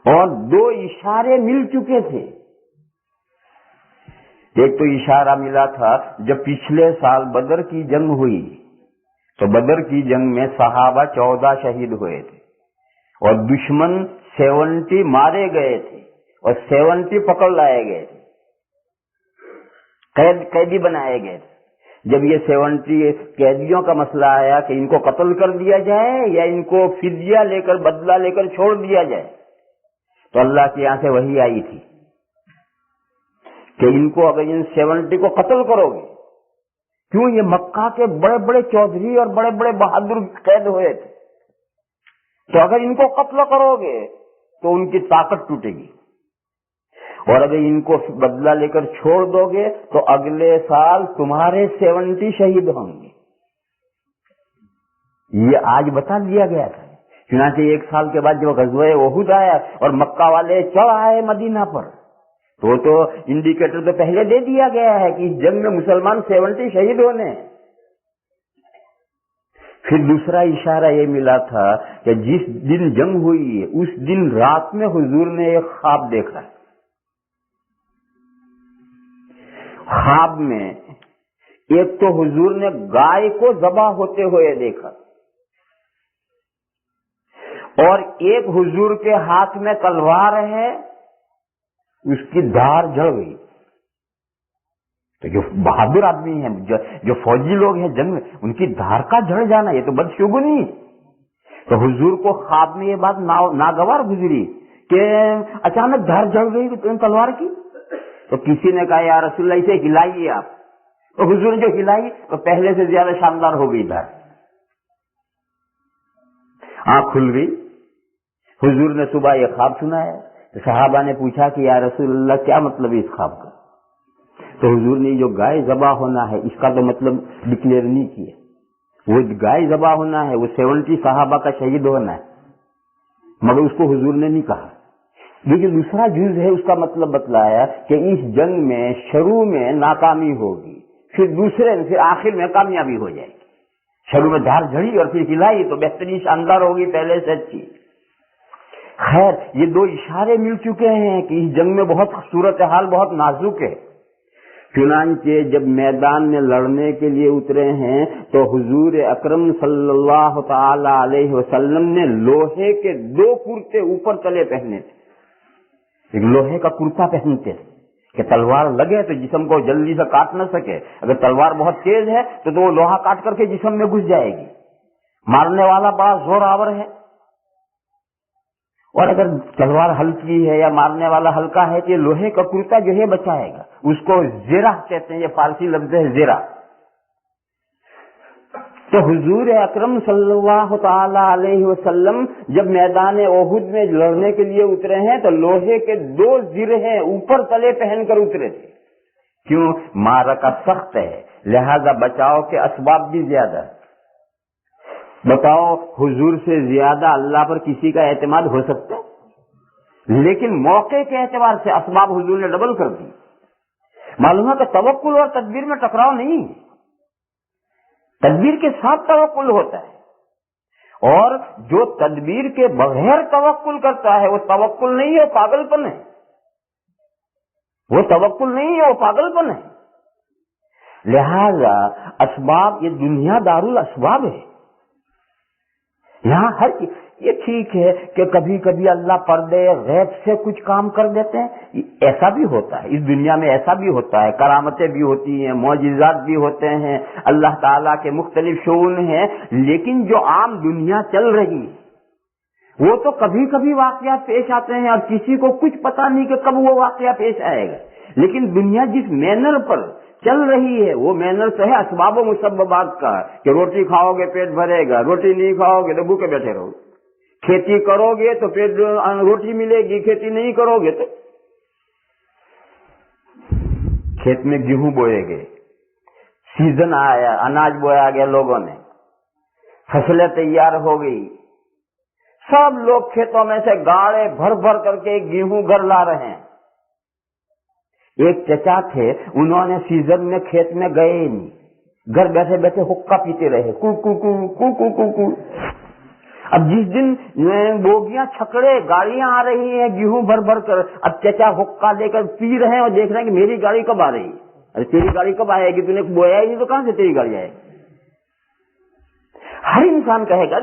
S2: اور 2 اشارے مل چکے تھے. ایک تو اشارہ ملا تھا جب پچھلے سال بدر کی جنگ ہوئی تو بدر کی جنگ میں صحابہ 14 شہید ہوئے تھے اور دشمن 70 مارے گئے تھے اور 70 پکڑ لائے گئے تھے، قیدی بنائے گئے تھے. جب یہ 70 قیدیوں کا مسئلہ آیا کہ ان کو قتل کر دیا جائے یا ان کو فدیہ لے کر بدلہ لے کر چھوڑ دیا جائے تو اللہ کی یہاں سے وحی آئی تھی کہ ان کو اگر ان 70 کو قتل کرو گے، کیوں یہ مکہ کے بڑے بڑے چودھری اور بڑے بڑے بہادر قید ہوئے تھے، تو اگر ان کو قتل کرو گے تو ان کی طاقت ٹوٹے گی اور اگر ان کو بدلہ لے کر چھوڑ دو گے تو اگلے سال تمہارے 70 شہید ہوں گے. یہ آج بتا دیا گیا تھا. چنانچہ 1 سال کے بعد جب غزوہ احد آیا اور مکہ والے چڑھ آئے مدینہ پر تو انڈیکیٹر تو پہلے دے دیا گیا ہے کہ اس جنگ میں مسلمان 70 شہید ہونے ہیں. پھر دوسرا اشارہ یہ ملا تھا کہ جس دن جنگ ہوئی ہے اس دن رات میں حضور نے ایک خواب دیکھا. خواب میں ایک تو حضور نے گائے کو ذبح ہوتے ہوئے دیکھا اور ایک حضور کے ہاتھ میں تلوار ہے، اس کی دھار جڑ گئی. تو جو بہادر آدمی ہیں، جو فوجی لوگ ہیں جنگ میں، ان کی دھار کا جڑ جانا یہ تو بدشگونی ہے. تو حضور کو خواب میں یہ بات ناگوار گزری کہ اچانک دھار جڑ گئی تلوار کی. تو کسی نے کہا یا رسول اللہ اسے ہلائیے آپ. تو حضور نے جو ہلائی تو پہلے سے زیادہ شاندار ہو گئی دھار. آنکھ کھل گئی. حضور نے صبح یہ خواب سنایا تو صحابہ نے پوچھا کہ یا رسول اللہ کیا مطلب ہے اس خواب کا؟ تو حضور نے جو گائے ذبح ہونا ہے اس کا تو مطلب ڈکلیئر نہیں کیا. وہ گائے ذبح ہونا ہے، وہ 70 صحابہ کا شہید ہونا ہے، مگر اس کو حضور نے نہیں کہا. لیکن دوسرا جز ہے اس کا مطلب بتلایا کہ اس جنگ میں شروع میں ناکامی ہوگی، پھر آخر میں کامیابی ہو جائے گی. شروع میں دھار جھڑی اور پھر ہلائی تو بہترین شاندار ہوگی پہلے سے اچھی. خیر یہ 2 اشارے مل چکے ہیں کہ اس جنگ میں بہت صورتحال بہت نازک ہے. چنانچہ جب میدان میں لڑنے کے لیے اترے ہیں تو حضور اکرم صلی اللہ تعالی علیہ وسلم نے لوہے کے 2 کرتے اوپر تلے پہنے تھے. ایک لوہے کا کرتا پہنتے تھے کہ تلوار لگے تو جسم کو جلدی سے کاٹ نہ سکے. اگر تلوار بہت تیز ہے تو وہ لوہا کاٹ کر کے جسم میں گھس جائے گی. مارنے والا بڑا زور آور ہے اور اگر تلوار ہلکی ہے یا مارنے والا ہلکا ہے تو یہ لوہے کا کرتا جو ہے بچائے گا. اس کو زیرہ کہتے ہیں، یہ فارسی لفظ ہے زیرہ. تو حضور اکرم صلی اللہ تعالی علیہ وسلم جب میدان احد میں لڑنے کے لیے اترے ہیں تو لوہے کے 2 زرہیں اوپر تلے پہن کر اترے تھے. کیوں؟ معرکہ سخت ہے، لہذا بچاؤ کے اسباب بھی زیادہ. بتاؤ حضور سے زیادہ اللہ پر کسی کا اعتماد ہو سکتا ہے؟ لیکن موقع کے اعتبار سے اسباب حضور نے ڈبل کر دی. معلوم ہے کہ توکل اور تدبیر میں ٹکراؤ نہیں ہے. تدبیر کے ساتھ توکل ہوتا ہے اور جو تدبیر کے بغیر توکل کرتا ہے وہ توکل نہیں ہے، وہ پاگلپن ہے. وہ توکل نہیں ہے، وہ پاگلپن ہے. لہذا اسباب، یہ دنیا دارالاسباب ہے. یہاں ہر یہ ٹھیک ہے کہ کبھی کبھی اللہ پردے غیب سے کچھ کام کر دیتے ہیں، ایسا بھی ہوتا ہے اس دنیا میں، ایسا بھی ہوتا ہے، کرامتیں بھی ہوتی ہیں، معجزات بھی ہوتے ہیں، اللہ تعالیٰ کے مختلف شؤون ہیں. لیکن جو عام دنیا چل رہی ہے وہ تو کبھی کبھی واقعات پیش آتے ہیں اور کسی کو کچھ پتا نہیں کہ کب وہ واقعہ پیش آئے گا. لیکن دنیا جس مینر پر چل رہی ہے وہ مینر تو ہے اسباب و مسببات کا، کہ روٹی کھاؤ گے پیٹ بھرے گا، روٹی نہیں کھاؤ گے تو بھوکے بیٹھے رہو گے. کھیتی کرو گے تو پیٹ روٹی ملے گی، کھیتی نہیں کرو گے تو کھیت میں گیہوں بوئے گئے، سیزن آیا، اناج بویا گیا، لوگوں نے فصلیں تیار ہو گئی، سب لوگ کھیتوں میں سے گاڑے بھر بھر کر کے گیہوں گھر لا رہے ہیں. ایک چچا تھے، انہوں نے سیزن میں کھیت میں گئے ہی نہیں، گھر بیٹھے بیٹھے حقہ پیتے رہے، کو کو کو کو کو کو کو. اب جس دن بوگیاں چھکڑے گاڑیاں آ رہی ہیں گیہوں بھر بھر کر، اب چچا حقہ لے کر پی رہے ہیں اور دیکھ رہے ہیں کہ میری گاڑی کب آ رہی ہے. ارے تیری گاڑی کب آئے گی؟ تو نے بویا ہی نہیں تو کہاں سے تیری گاڑی آئے گی؟ ہر انسان کہے گا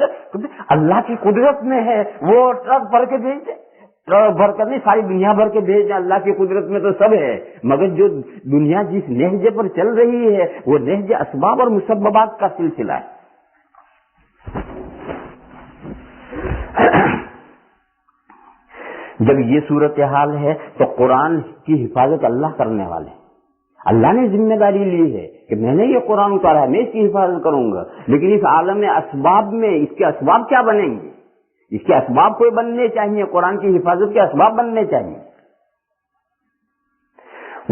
S2: اللہ کی قدرت میں ہے، وہ ٹرک بھر کے بھیج دے، ٹرک بھر کر نہیں ساری دنیا بھر کے بھیج دے، اللہ کی قدرت میں تو سب ہے. مگر جو دنیا جس نہجے پر چل رہی ہے وہ نہج اسباب اور مسببات کا سلسلہ ہے. جب یہ صورتحال ہے تو قرآن کی حفاظت اللہ کرنے والے، اللہ نے ذمہ داری لی ہے کہ میں نے یہ قرآن اتارا ہے، میں اس کی حفاظت کروں گا. لیکن اس عالم اسباب میں اس کے اسباب کیا بنیں گے؟ اس کے اسباب کوئی بننے چاہیے، قرآن کی حفاظت کے اسباب بننے چاہیے.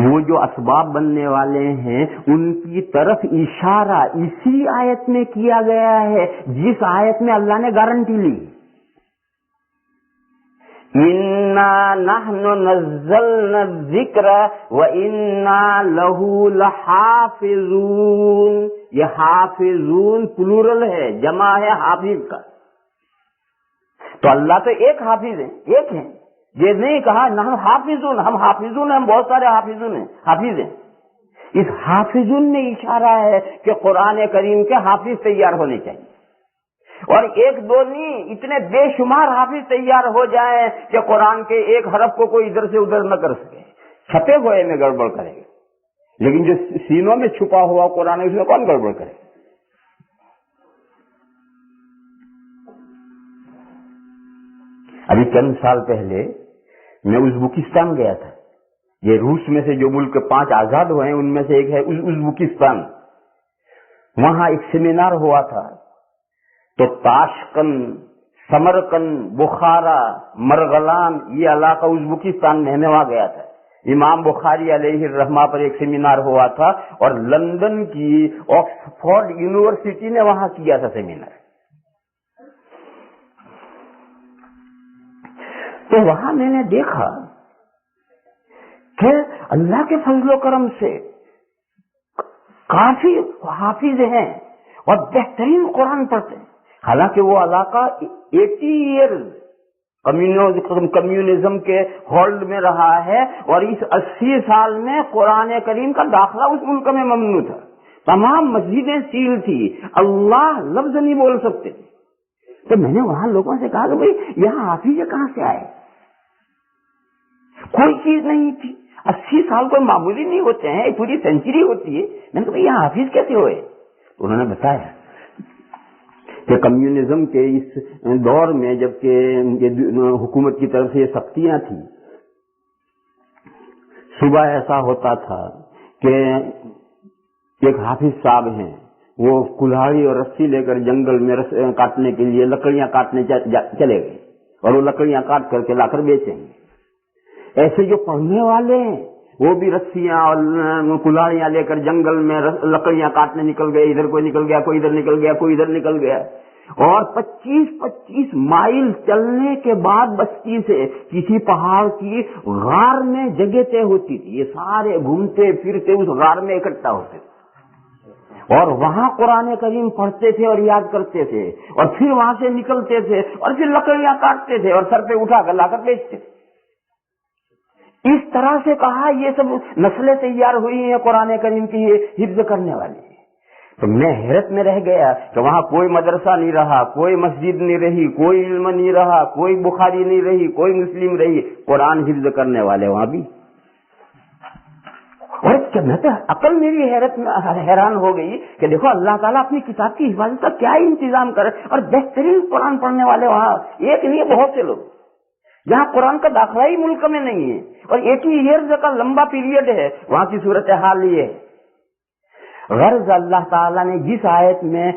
S2: وہ جو اسباب بننے والے ہیں ان کی طرف اشارہ اسی آیت میں کیا گیا ہے جس آیت میں اللہ نے گارنٹی لی، اِنَّا نَحْنُ نَزَّلْنَا الذِّكْرَ وَإِنَّا لَهُ لَحَافِظُونَ. یہ حافظون پلورل ہے، جمع ہے حافظ کا. تو اللہ تو ایک حافظ ہے، ایک ہے. یہ نہیں کہا نہ حافظون، ہم حافظون ہیں، ہم بہت سارے حافظون ہیں، حافظ ہیں. اس حافظون میں اشارہ ہے کہ قرآن کریم کے حافظ تیار ہونے چاہیے، اور ایک دو نہیں، اتنے بے شمار حافظ تیار ہو جائیں کہ قرآن کے ایک حرف کو کوئی ادھر سے ادھر نہ کر سکے. چھپے ہوئے میں گڑبڑ کرے گا، لیکن جو سینوں میں چھپا ہوا قرآن ہے اس میں کون گڑبڑ کرے گا؟ ابھی چند سال پہلے میں ازبکستان گیا تھا. یہ روس میں سے جو ملک 5 آزاد ہوئے ہیں ان میں سے ایک ہے ازبکستان. وہاں ایک سیمینار ہوا تھا تو تاشقند، سمرقند، بخارا، مرغلان یہ علاقہ ازبکستان میں، میں وہاں گیا تھا. امام بخاری علیہ الرحمہ پر ایک سیمینار ہوا تھا اور لندن کی آکسفورڈ یونیورسٹی نے وہاں کیا تھا سیمینار. تو وہاں میں نے دیکھا کہ اللہ کے فضل و کرم سے کافی حافظ ہیں اور بہترین قرآن پڑھتے ہیں. حالانکہ وہ علاقہ 80 ایئرز کمیونزم کے ہولڈ میں رہا ہے اور اس 80 سال میں قرآن کریم کا داخلہ اس ملک میں ممنوع تھا. تمام مسجدیں سیل تھی، اللہ لفظ نہیں بول سکتے. تو میں نے وہاں لوگوں سے کہا کہ بھئی یہاں حافظ کہاں سے آئے؟ کوئی چیز نہیں تھی. 80 سال کوئی معمولی نہیں ہوتے ہیں، پوری سینچری ہوتی ہے. میں نے کہا یہاں حافظ کیسے ہوئے؟ تو انہوں نے بتایا کہ کمیونزم کے اس دور میں جبکہ حکومت کی طرف سے یہ سختیاں تھیں، صبح ایسا ہوتا تھا کہ ایک حافظ صاحب ہیں، وہ کلہاڑی اور رسی لے کر جنگل میں کاٹنے کے لیے لکڑیاں کاٹنے چلے گئے اور وہ لکڑیاں کاٹ کر کے لا کر بیچیں گے. ایسے جو پڑھنے والے ہیں وہ بھی رسیاں اور کلاڑیاں لے کر جنگل میں لکڑیاں کاٹنے نکل گئے. ادھر کوئی نکل گیا، کوئی ادھر نکل گیا، کوئی ادھر نکل گیا. اور 25 مائل چلنے کے بعد بستی سے کسی پہاڑ کی غار میں جگہ طے ہوتی تھی. یہ سارے گھومتے پھرتے اس غار میں اکٹھا ہوتے تھے. اور وہاں قرآن کریم پڑھتے تھے اور یاد کرتے تھے، اور پھر وہاں سے نکلتے تھے اور پھر لکڑیاں کاٹتے تھے اور سر پہ اٹھا کر لا کر بیچتے تھے۔ اس طرح سے کہا یہ سب نسلیں تیار ہوئی ہیں قرآن کریم کی حفظ کرنے والی۔ تو میں حیرت میں رہ گیا کہ وہاں کوئی مدرسہ نہیں رہا، کوئی مسجد نہیں رہی، کوئی علم نہیں رہا، کوئی بخاری نہیں رہی، کوئی مسلم رہی، قرآن حفظ کرنے والے وہاں بھی۔ اور میں تو عقل میری حیرت میں حیران ہو گئی کہ دیکھو اللہ تعالیٰ اپنی کتاب کی حفاظت کا کیا انتظام کرے، اور بہترین قرآن پڑھنے والے وہاں ایک نہیں بہت سے لوگ، جہاں قرآن کا داخلہ ہی ملک میں نہیں ہے اور ایک ہی ایئرز کا لمبا پیریڈ ہے، وہاں کی صورتحال یہ ہے۔ غرض اللہ تعالیٰ نے جس آیت میں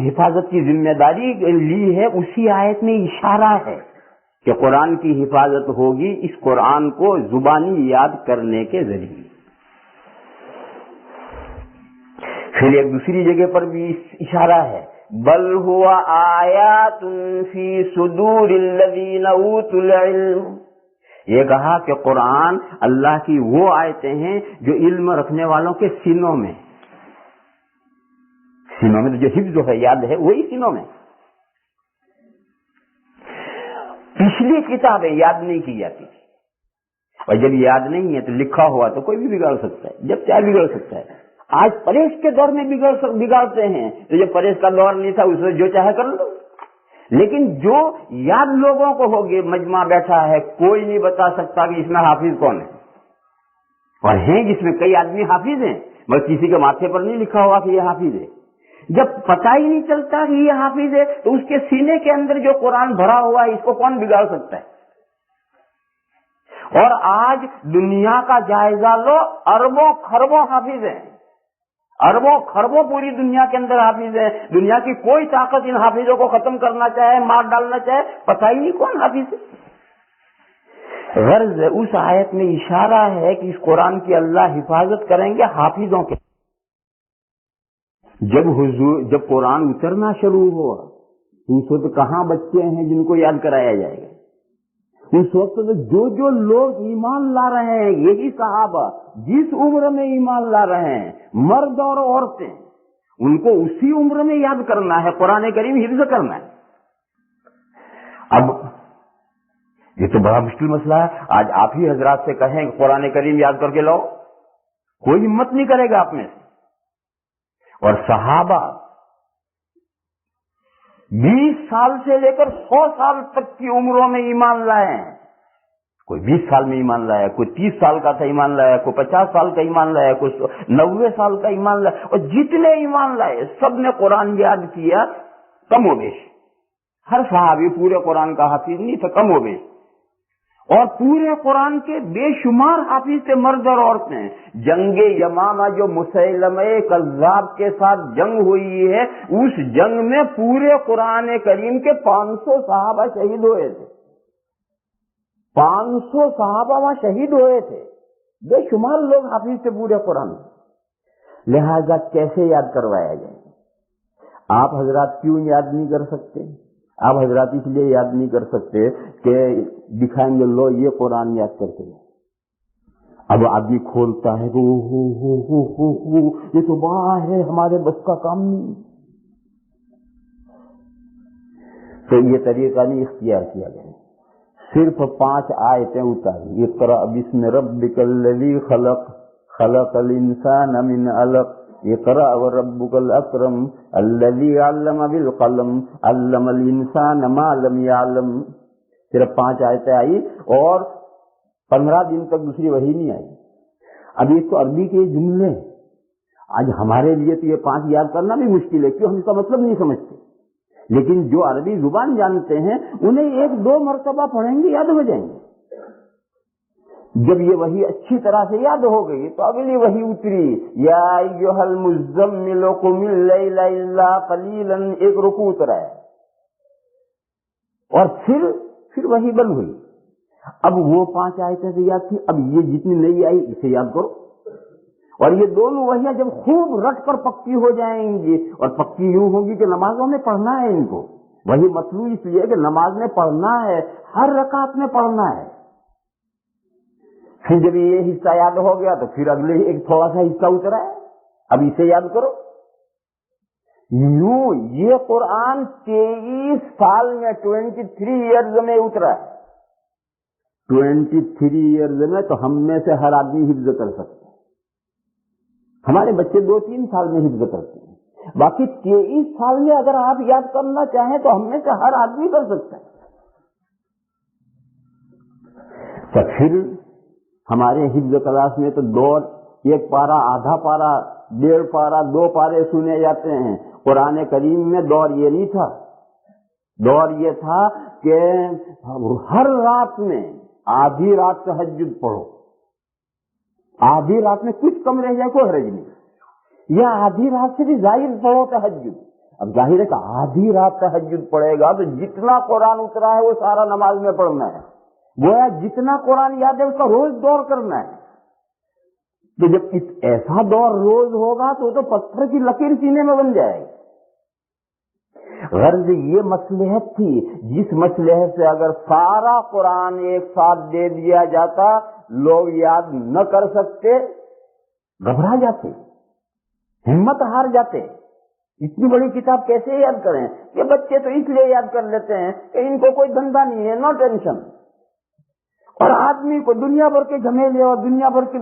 S2: حفاظت کی ذمہ داری لی ہے اسی آیت میں اشارہ ہے کہ قرآن کی حفاظت ہوگی اس قرآن کو زبانی یاد کرنے کے ذریعے۔ پھر ایک دوسری جگہ پر بھی اشارہ ہے، بل ہوا آیات فی صدور الذین اوتوا العلم، یہ کہا کہ قرآن اللہ کی وہ آیتیں ہیں جو علم رکھنے والوں کے سینوں میں تو جو حفظ ہے یاد ہے وہی سینوں میں۔ پچھلی کتابیں یاد نہیں کی جاتی، اور جب یاد نہیں ہے تو لکھا ہوا تو کوئی بھی بگاڑ سکتا ہے، جب چاہے بگڑ سکتا ہے۔ آج پریس کے دور میں بگاڑتے ہیں، تو جب پریس کا دور نہیں تھا اس میں جو چاہے کر لو، لیکن جو یاد لوگوں کو ہوگی، مجمع بیٹھا ہے، کوئی نہیں بتا سکتا کہ اس میں حافظ کون ہے، اور ہیں جس میں کئی آدمی حافظ ہیں مگر کسی کے ماتھے پر نہیں لکھا ہوا کہ یہ حافظ ہے۔ جب پتہ ہی نہیں چلتا کہ یہ حافظ ہے تو اس کے سینے کے اندر جو قرآن بھرا ہوا ہے اس کو کون بگاڑ سکتا ہے؟ اور آج دنیا کا جائزہ لو، اربوں خربوں حافظ ہیں، اربوں خربوں پوری دنیا کے اندر حافظ ہیں۔ دنیا کی کوئی طاقت ان حافظوں کو ختم کرنا چاہے، مار ڈالنا چاہے، پتہ ہی نہیں کون حافظ ہے۔ غرض اس آیت میں اشارہ ہے کہ اس قرآن کی اللہ حفاظت کریں گے حافظوں کے۔ جب قرآن اترنا شروع ہوا اس وقت کہاں بچے ہیں جن کو یاد کرایا جائے گا؟ اس وقت جو لوگ ایمان لا رہے ہیں، یہی صحابہ جس عمر میں ایمان لا رہے ہیں، مرد اور عورتیں، ان کو اسی عمر میں یاد کرنا ہے، قرآن کریم حفظ کرنا ہے۔ اب یہ تو بڑا مشکل مسئلہ ہے۔ آج آپ ہی حضرات سے کہیں کہ قرآن کریم یاد کر کے لاؤ، کوئی ہمت نہیں کرے گا آپ میں سے۔ اور صحابہ 20 سال سے لے کر 100 سال تک کی عمروں میں ایمان لائے ہیں۔ کوئی 20 سال میں ایمان لایا، کوئی 30 سال کا تھا ایمان لایا، کوئی 50 سال کا ایمان لایا، کوئی 90 سال کا ایمان لایا، اور جتنے ایمان لائے سب نے قرآن یاد کیا کم و بیش۔ ہر صحابی پورے قرآن کا حافظ نہیں تھا، کم و بیش، اور پورے قرآن کے بے شمار حافظ تھے، مرد اور عورتیں۔ جنگ یمامہ جو مسیلمہ کذاب کے ساتھ جنگ ہوئی ہے، اس جنگ میں پورے قرآن کریم کے 500 صحابہ شہید ہوئے تھے، 500 صحابہ وہاں شہید ہوئے تھے، بے شمار لوگ حافظ تھے پورے قرآن میں۔ لہذا کیسے یاد کروایا جائے؟ آپ حضرات کیوں یاد نہیں کر سکتے؟ آپ حضرات اس لیے یاد نہیں کر سکتے کہ دکھائیں گے لو یہ قرآن یاد کر کے۔ اب آدمی کھولتا ہے کہ یہ تو بڑا ہے، ہمارے بس کا کام نہیں۔ تو یہ طریقہ نہیں اختیار کیا گیا، صرف 5 آیتیں اتاری۔ اقرأ بسم ربک الذی خلق، خلق الانسان من علق، اقرأ وربک الاکرم الذی علم بالقلم علم الانسان ما لم یعلم۔ صرف 5 آیتیں آئی اور 15 دن تک دوسری وحی نہیں آئی۔ اب یہ تو عربی کے جملے، آج ہمارے لیے تو یہ 5 یاد کرنا بھی مشکل ہے، کیوں ہم اس کا مطلب نہیں سمجھتے، لیکن جو عربی زبان جانتے ہیں انہیں 1-2 مرتبہ پڑھیں گے یاد ہو جائیں گے۔ جب یہ وحی اچھی طرح سے یاد ہو گئی تو اگلی وحی اتری، یا ایھا المزمل قم اللیل الا قلیلا، ایک رکوع اترا ہے، اور پھر وحی بند ہوئی۔ اب وہ 5 آیتیں تو یاد تھی، اب یہ جتنی نئی آئی اسے یاد کرو۔ اور یہ دونوں وحیاں جب خوب رٹ کر پکی ہو جائیں گی، اور پکی یوں ہوگی کہ نمازوں میں پڑھنا ہے ان کو، وہی مطلوب اس لیے کہ نماز میں پڑھنا ہے، ہر رکعت میں پڑھنا ہے۔ پھر جب یہ حصہ یاد ہو گیا تو پھر اگلے ایک تھوڑا سا حصہ اترا ہے، اب اسے یاد کرو۔ یوں یہ قرآن 23 سال میں 23 ایئرز میں اترا ہے. 23 ایئرز میں تو ہم میں سے ہر آدمی حفظ کر سکتے ہیں. ہمارے بچے 2-3 سال میں حفظ کرتے ہیں. باقی 23 سال میں اگر آپ یاد کرنا چاہیں تو ہم میں سے ہر آدمی کر سکتا ہے. تو پھر ہمارے حفظ کلاس میں تو دور 1 پارا, آدھا پارا, 1.5 پارا, 2 پارے سنے جاتے ہیں. قرآن کریم میں دور یہ نہیں تھا. دور یہ تھا کہ ہر رات میں آدھی رات تہجد پڑھو. آدھی رات میں کچھ کم رہ جائے کوئی حرج نہیں, یا آدھی رات سے بھی ظاہر پڑھو تہجد. اب ظاہر ہے کہ آدھی رات تہجد پڑھے گا تو جتنا قرآن اترا ہے وہ سارا نماز میں پڑھنا ہے. گویا جتنا قرآن یاد ہے اس کا روز دور کرنا ہے. تو جب ایسا دور روز ہوگا تو پتھر کی لکیر سینے میں بن جائے گی. غرض یہ مصلحت تھی, جس مصلحت سے اگر سارا قرآن ایک ساتھ دے دیا جاتا لوگ یاد نہ کر سکتے, گھبرا جاتے, ہمت ہار جاتے. اتنی بڑی کتاب کیسے یاد کریں؟ یہ بچے تو اس لیے یاد کر لیتے ہیں کہ ان کو کوئی دھندا نہیں ہے, نو ٹینشن. اور آدمی کو دنیا بھر کے جھمیلے اور دنیا بھر کی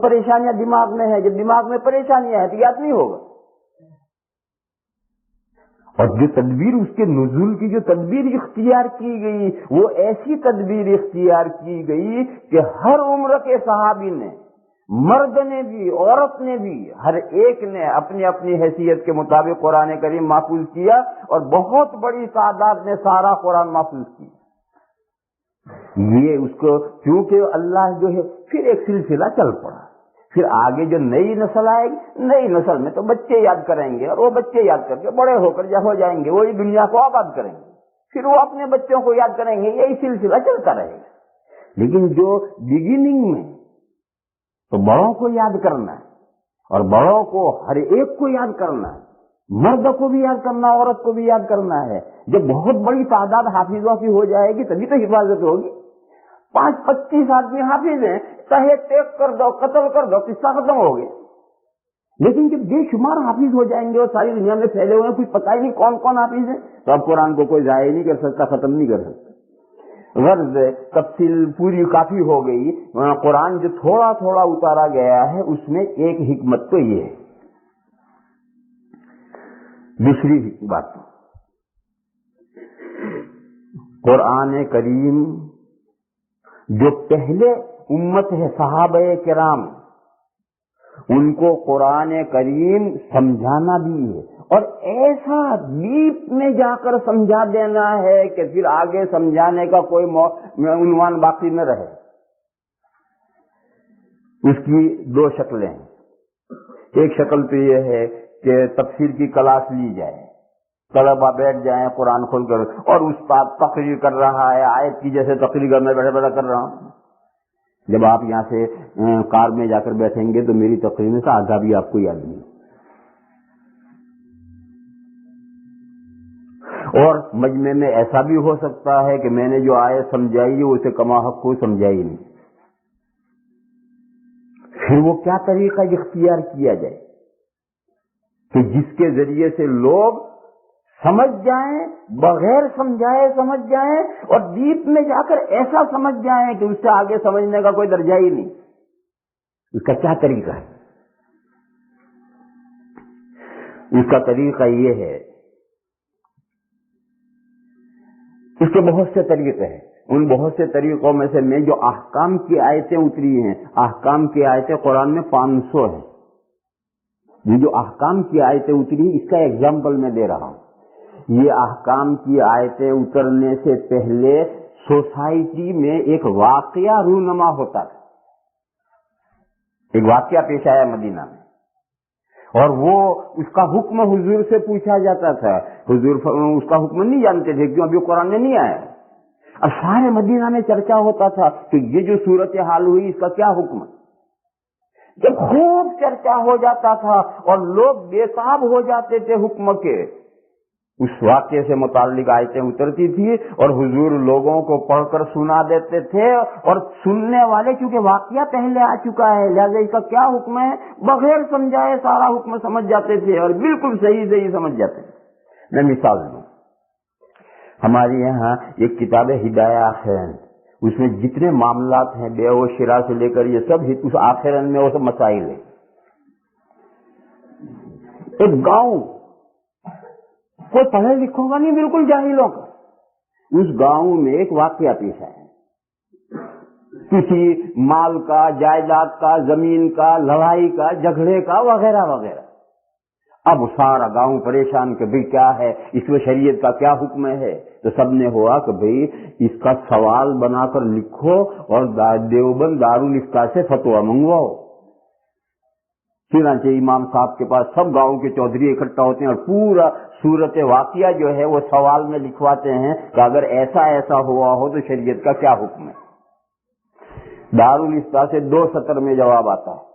S2: پریشانیاں دماغ میں ہیں. جب دماغ میں پریشانیاں ہیں تو یاد نہیں ہوگا. اور جو تدبیر اس کے نزول کی جو تدبیر اختیار کی گئی وہ ایسی تدبیر اختیار کی گئی کہ ہر عمر کے صحابی نے, مرد نے بھی عورت نے بھی, ہر ایک نے اپنی اپنی حیثیت کے مطابق قرآن کریم محفوظ کیا, اور بہت بڑی تعداد نے سارا قرآن محفوظ کیا. یہ اس کو کیونکہ اللہ جو ہے پھر ایک سلسلہ چل پڑا. پھر آگے جو نئی نسل آئے گی, نئی نسل میں تو بچے یاد کریں گے, اور وہ بچے یاد کر کے بڑے ہو کر جب ہو جائیں گے وہی دنیا کو آباد کریں گے. پھر وہ اپنے بچوں کو یاد کریں گے. یہی سلسلہ چلتا رہے گا. لیکن جو بگننگ میں تو بڑوں کو یاد کرنا ہے, اور بڑوں کو ہر ایک کو یاد کرنا ہے, مرد کو بھی یاد کرنا, عورت کو بھی یاد کرنا ہے. جب بہت بڑی تعداد حافظوں کی ہو جائے گی تبھی تو حفاظت ہوگی. 5-25 آدمی حافظ ہیں, چاہے ٹیک کر دو, قتل کر دو, قصہ ختم ہو گیا. لیکن جب بے شمار حافظ ہو جائیں گے اور ساری دنیا میں پھیلے ہوئے ہیں, کوئی پتہ ہی نہیں کون کون حافظ ہیں, تو اب قرآن کو کوئی ضائع نہیں کر سکتا, ختم نہیں کر سکتا. غرض تفصیل پوری کافی ہو گئی. قرآن جو تھوڑا تھوڑا اتارا گیا ہے اس میں ایک حکمت تو یہ ہے. دوسری بات, قرآن کریم جو پہلے امت ہے صحابہ کرام, ان کو قرآن کریم سمجھانا بھی ہے, اور ایسا ڈیپ میں جا کر سمجھا دینا ہے کہ پھر آگے سمجھانے کا کوئی عنوان باقی نہ رہے. اس کی 2 شکلیں ہیں. ایک شکل تو یہ ہے کہ تفسیر کی کلاس لی جائے, طلبا بیٹھ جائیں قرآن کھول کر, اور استاد تقریر کر رہا ہے آیت کی جیسے تقریر میں بیٹھے بیٹھا کر رہا ہوں. جب آپ یہاں سے کار میں جا کر بیٹھیں گے تو میری تقریر میں سے آدھا بھی آپ کو یاد نہیں. اور مجمع میں ایسا بھی ہو سکتا ہے کہ میں نے جو آیت سمجھائی وہ اسے کما حق کو سمجھائی نہیں. پھر وہ کیا طریقہ اختیار کیا جائے کہ جس کے ذریعے سے لوگ سمجھ جائیں, بغیر سمجھائے سمجھ جائیں, اور ڈیپ میں جا کر ایسا سمجھ جائیں کہ اس سے آگے سمجھنے کا کوئی درجہ ہی نہیں. اس کا کیا طریقہ ہے؟ اس کا طریقہ یہ ہے, اس کے بہت سے طریقے ہیں. ان بہت سے طریقوں میں سے میں جو احکام کی آیتیں اتری ہیں, احکام کی آیتیں قرآن میں 500 ہیں. یہ جو احکام کی آیتیں اتری ہیں اس کا ایگزامپل میں دے رہا ہوں. یہ احکام کی آیتیں اترنے سے پہلے سوسائٹی میں ایک واقعہ رونما ہوتا تھا. ایک واقعہ پیش آیا مدینہ میں, اور وہ اس کا حکم حضور سے پوچھا جاتا تھا. حضور اس کا حکم نہیں جانتے تھے کیوں ابھی قرآن میں نہیں آیا. اب سارے مدینہ میں چرچا ہوتا تھا کہ یہ جو صورتحال ہوئی اس کا کیا حکم ہے. جب خوب چرچا ہو جاتا تھا اور لوگ بے تاب ہو جاتے تھے حکم کے, اس واقعے سے متعلق آیتیں اترتی تھی اور حضور لوگوں کو پڑھ کر سنا دیتے تھے، اور سننے والے چونکہ واقعہ پہلے آ چکا ہے لہذا اس کا کیا حکم ہے بغیر سمجھائے سارا حکم سمجھ جاتے تھے اور بالکل صحیح سمجھ جاتے تھے۔ میں مثال دوں، ہمارے یہاں ایک کتاب ہے ہدایہ آخرین، اس میں جتنے معاملات ہیں بیع و شراء سے لے کر یہ سب اس آخرین میں وہ سب مسائل ہیں۔ ایک گاؤں، کوئی پڑھے لکھوں کا نہیں، بالکل جاہلوں کا، اس گاؤں میں ایک واقعہ پیش ہے، کسی مال کا، جائیداد کا، زمین کا، لڑائی کا، جھگڑے کا وغیرہ وغیرہ۔ اب سارا گاؤں پریشان کہ بھئی کیا ہے اس میں، شریعت کا کیا حکم ہے؟ تو سب نے ہوا کہ بھئی اس کا سوال بنا کر لکھو اور دیوبند دارالفتہ سے فتویٰ منگواؤ۔ چنانچہ امام صاحب کے پاس سب گاؤں کے چودھری اکٹھا ہوتے ہیں اور پورا صورت واقعہ جو ہے وہ سوال میں لکھواتے ہیں کہ اگر ایسا ہوا ہو تو شریعت کا کیا حکم ہے۔ دارالفتہ سے 2 سطر میں جواب آتا ہے۔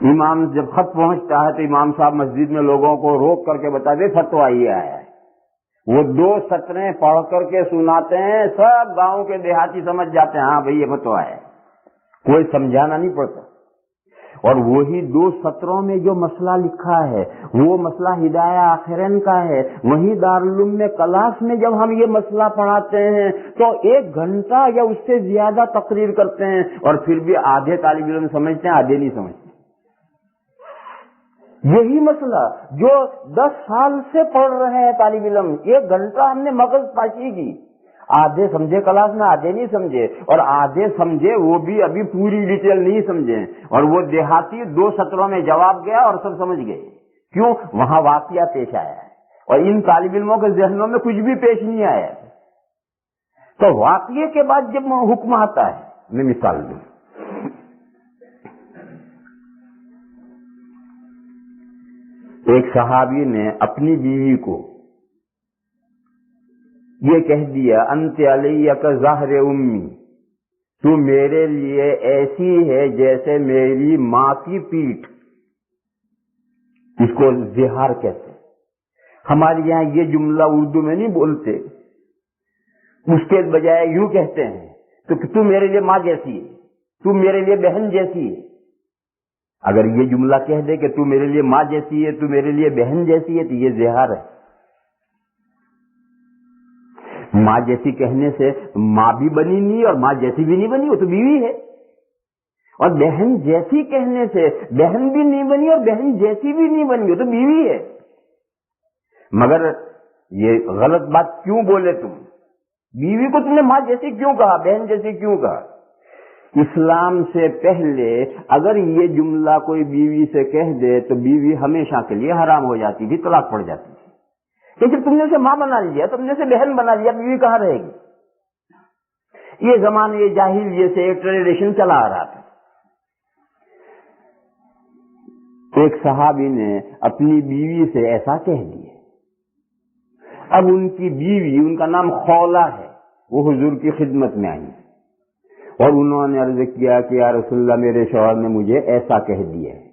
S2: امام جب خط پہنچتا ہے تو امام صاحب مسجد میں لوگوں کو روک کر کے بتاتے فتویٰ یہ آیا ہے۔ وہ 2 سطریں پڑھ کر کے سناتے ہیں، سب گاؤں کے دیہاتی سمجھ جاتے ہیں ہاں بھئی یہ فتویٰ ہے، کوئی سمجھانا نہیں پڑتا۔ اور وہی 2 سطروں میں جو مسئلہ لکھا ہے وہ مسئلہ ہدایہ آخرین کا ہے۔ وہیں دارالعلوم میں کلاس میں جب ہم یہ مسئلہ پڑھاتے ہیں تو 1 گھنٹہ یا اس سے زیادہ تقریر کرتے ہیں اور پھر بھی آدھے طالب علم سمجھتے ہیں، آدھے نہیں سمجھتے۔ یہی مسئلہ جو 10 سال سے پڑھ رہے ہیں طالب علم، 1 گھنٹہ ہم نے مغز پاشی کی، آدھے سمجھے کلاس میں، آدھے نہیں سمجھے، اور آدھے سمجھے وہ بھی ابھی پوری ڈیٹیل نہیں سمجھے، اور وہ دیہاتی 2 سطروں میں جواب گیا اور سب سمجھ گئے۔ کیوں؟ وہاں واقعہ پیش آیا ہے اور ان طالب علموں کے ذہنوں میں کچھ بھی پیش نہیں آیا ہے۔ تو واقعے کے بعد جب حکم آتا ہے، میں مثال دوں، ایک صحابی نے اپنی بیوی کو یہ کہہ دیا انت علیہ کا ظہر امی، تو میرے لیے ایسی ہے جیسے میری ماں کی پیٹھ۔ اس کو زہار کہتے ہیں۔ ہمارے یہاں یہ جملہ اردو میں نہیں بولتے، اس کے بجائے یوں کہتے ہیں تو میرے لیے ماں جیسی ہے، تو میرے لیے بہن جیسی ہے۔ اگر یہ جملہ کہہ دے کہ تو میرے لیے ماں جیسی ہے، تو میرے لیے بہن جیسی ہے، تو یہ زہار ہے۔ ماں جیسی کہنے سے ماں بھی بنی نہیں اور ماں جیسی بھی نہیں بنی، وہ تو بیوی ہے، اور بہن جیسی کہنے سے بہن بھی نہیں بنی اور بہن جیسی بھی نہیں بنی، وہ تو بیوی ہے۔ مگر یہ غلط بات کیوں بولے تم؟ بیوی کو تم نے ماں جیسی کیوں کہا، بہن جیسی کیوں کہا؟ اسلام سے پہلے اگر یہ جملہ کوئی بیوی سے کہہ دے تو بیوی ہمیشہ کے لیے حرام ہو جاتی تھی، طلاق پڑ جاتی تھی۔ کہ جب تم نے اسے ماں بنا لیا، تم نے اسے بہن بنا لیا، بیوی کہاں رہے گی؟ یہ زمانے جاہلیے سے ایک ٹریڈیشن چلا آ رہا تھا۔ ایک صحابی نے اپنی بیوی سے ایسا کہہ دیا۔ اب ان کی بیوی، ان کا نام خولہ ہے، وہ حضور کی خدمت میں آئی اور انہوں نے عرض کیا کہ یا رسول اللہ میرے شوہر نے مجھے ایسا کہہ دیا ہے،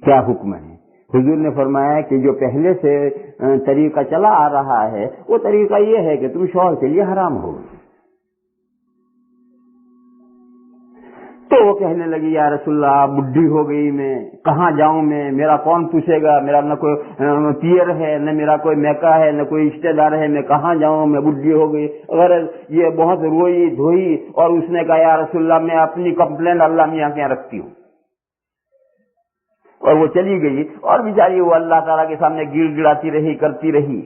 S2: کیا حکم ہے؟ حضور نے فرمایا کہ جو پہلے سے طریقہ چلا آ رہا ہے وہ طریقہ یہ ہے کہ تم شوہر کے لیے حرام ہو۔ تو وہ کہنے لگی یا رسول اللہ بڈھی ہو گئی، میں کہاں جاؤں، میں میرا کون پوچھے گا، میرا نہ کوئی پیئر ہے، نہ میرا کوئی میکا ہے، نہ کوئی رشتے دار ہے، میں کہاں جاؤں، میں بڈھی ہو گئی۔ غرض یہ بہت روئی دھوئی اور اس نے کہا یا رسول اللہ میں اپنی کمپلین اللہ میاں کے یہاں رکھتی ہوں، اور وہ چلی گئی اور بیچاری وہ اللہ تعالیٰ کے سامنے گڑ گڑاتی رہی، کرتی رہی۔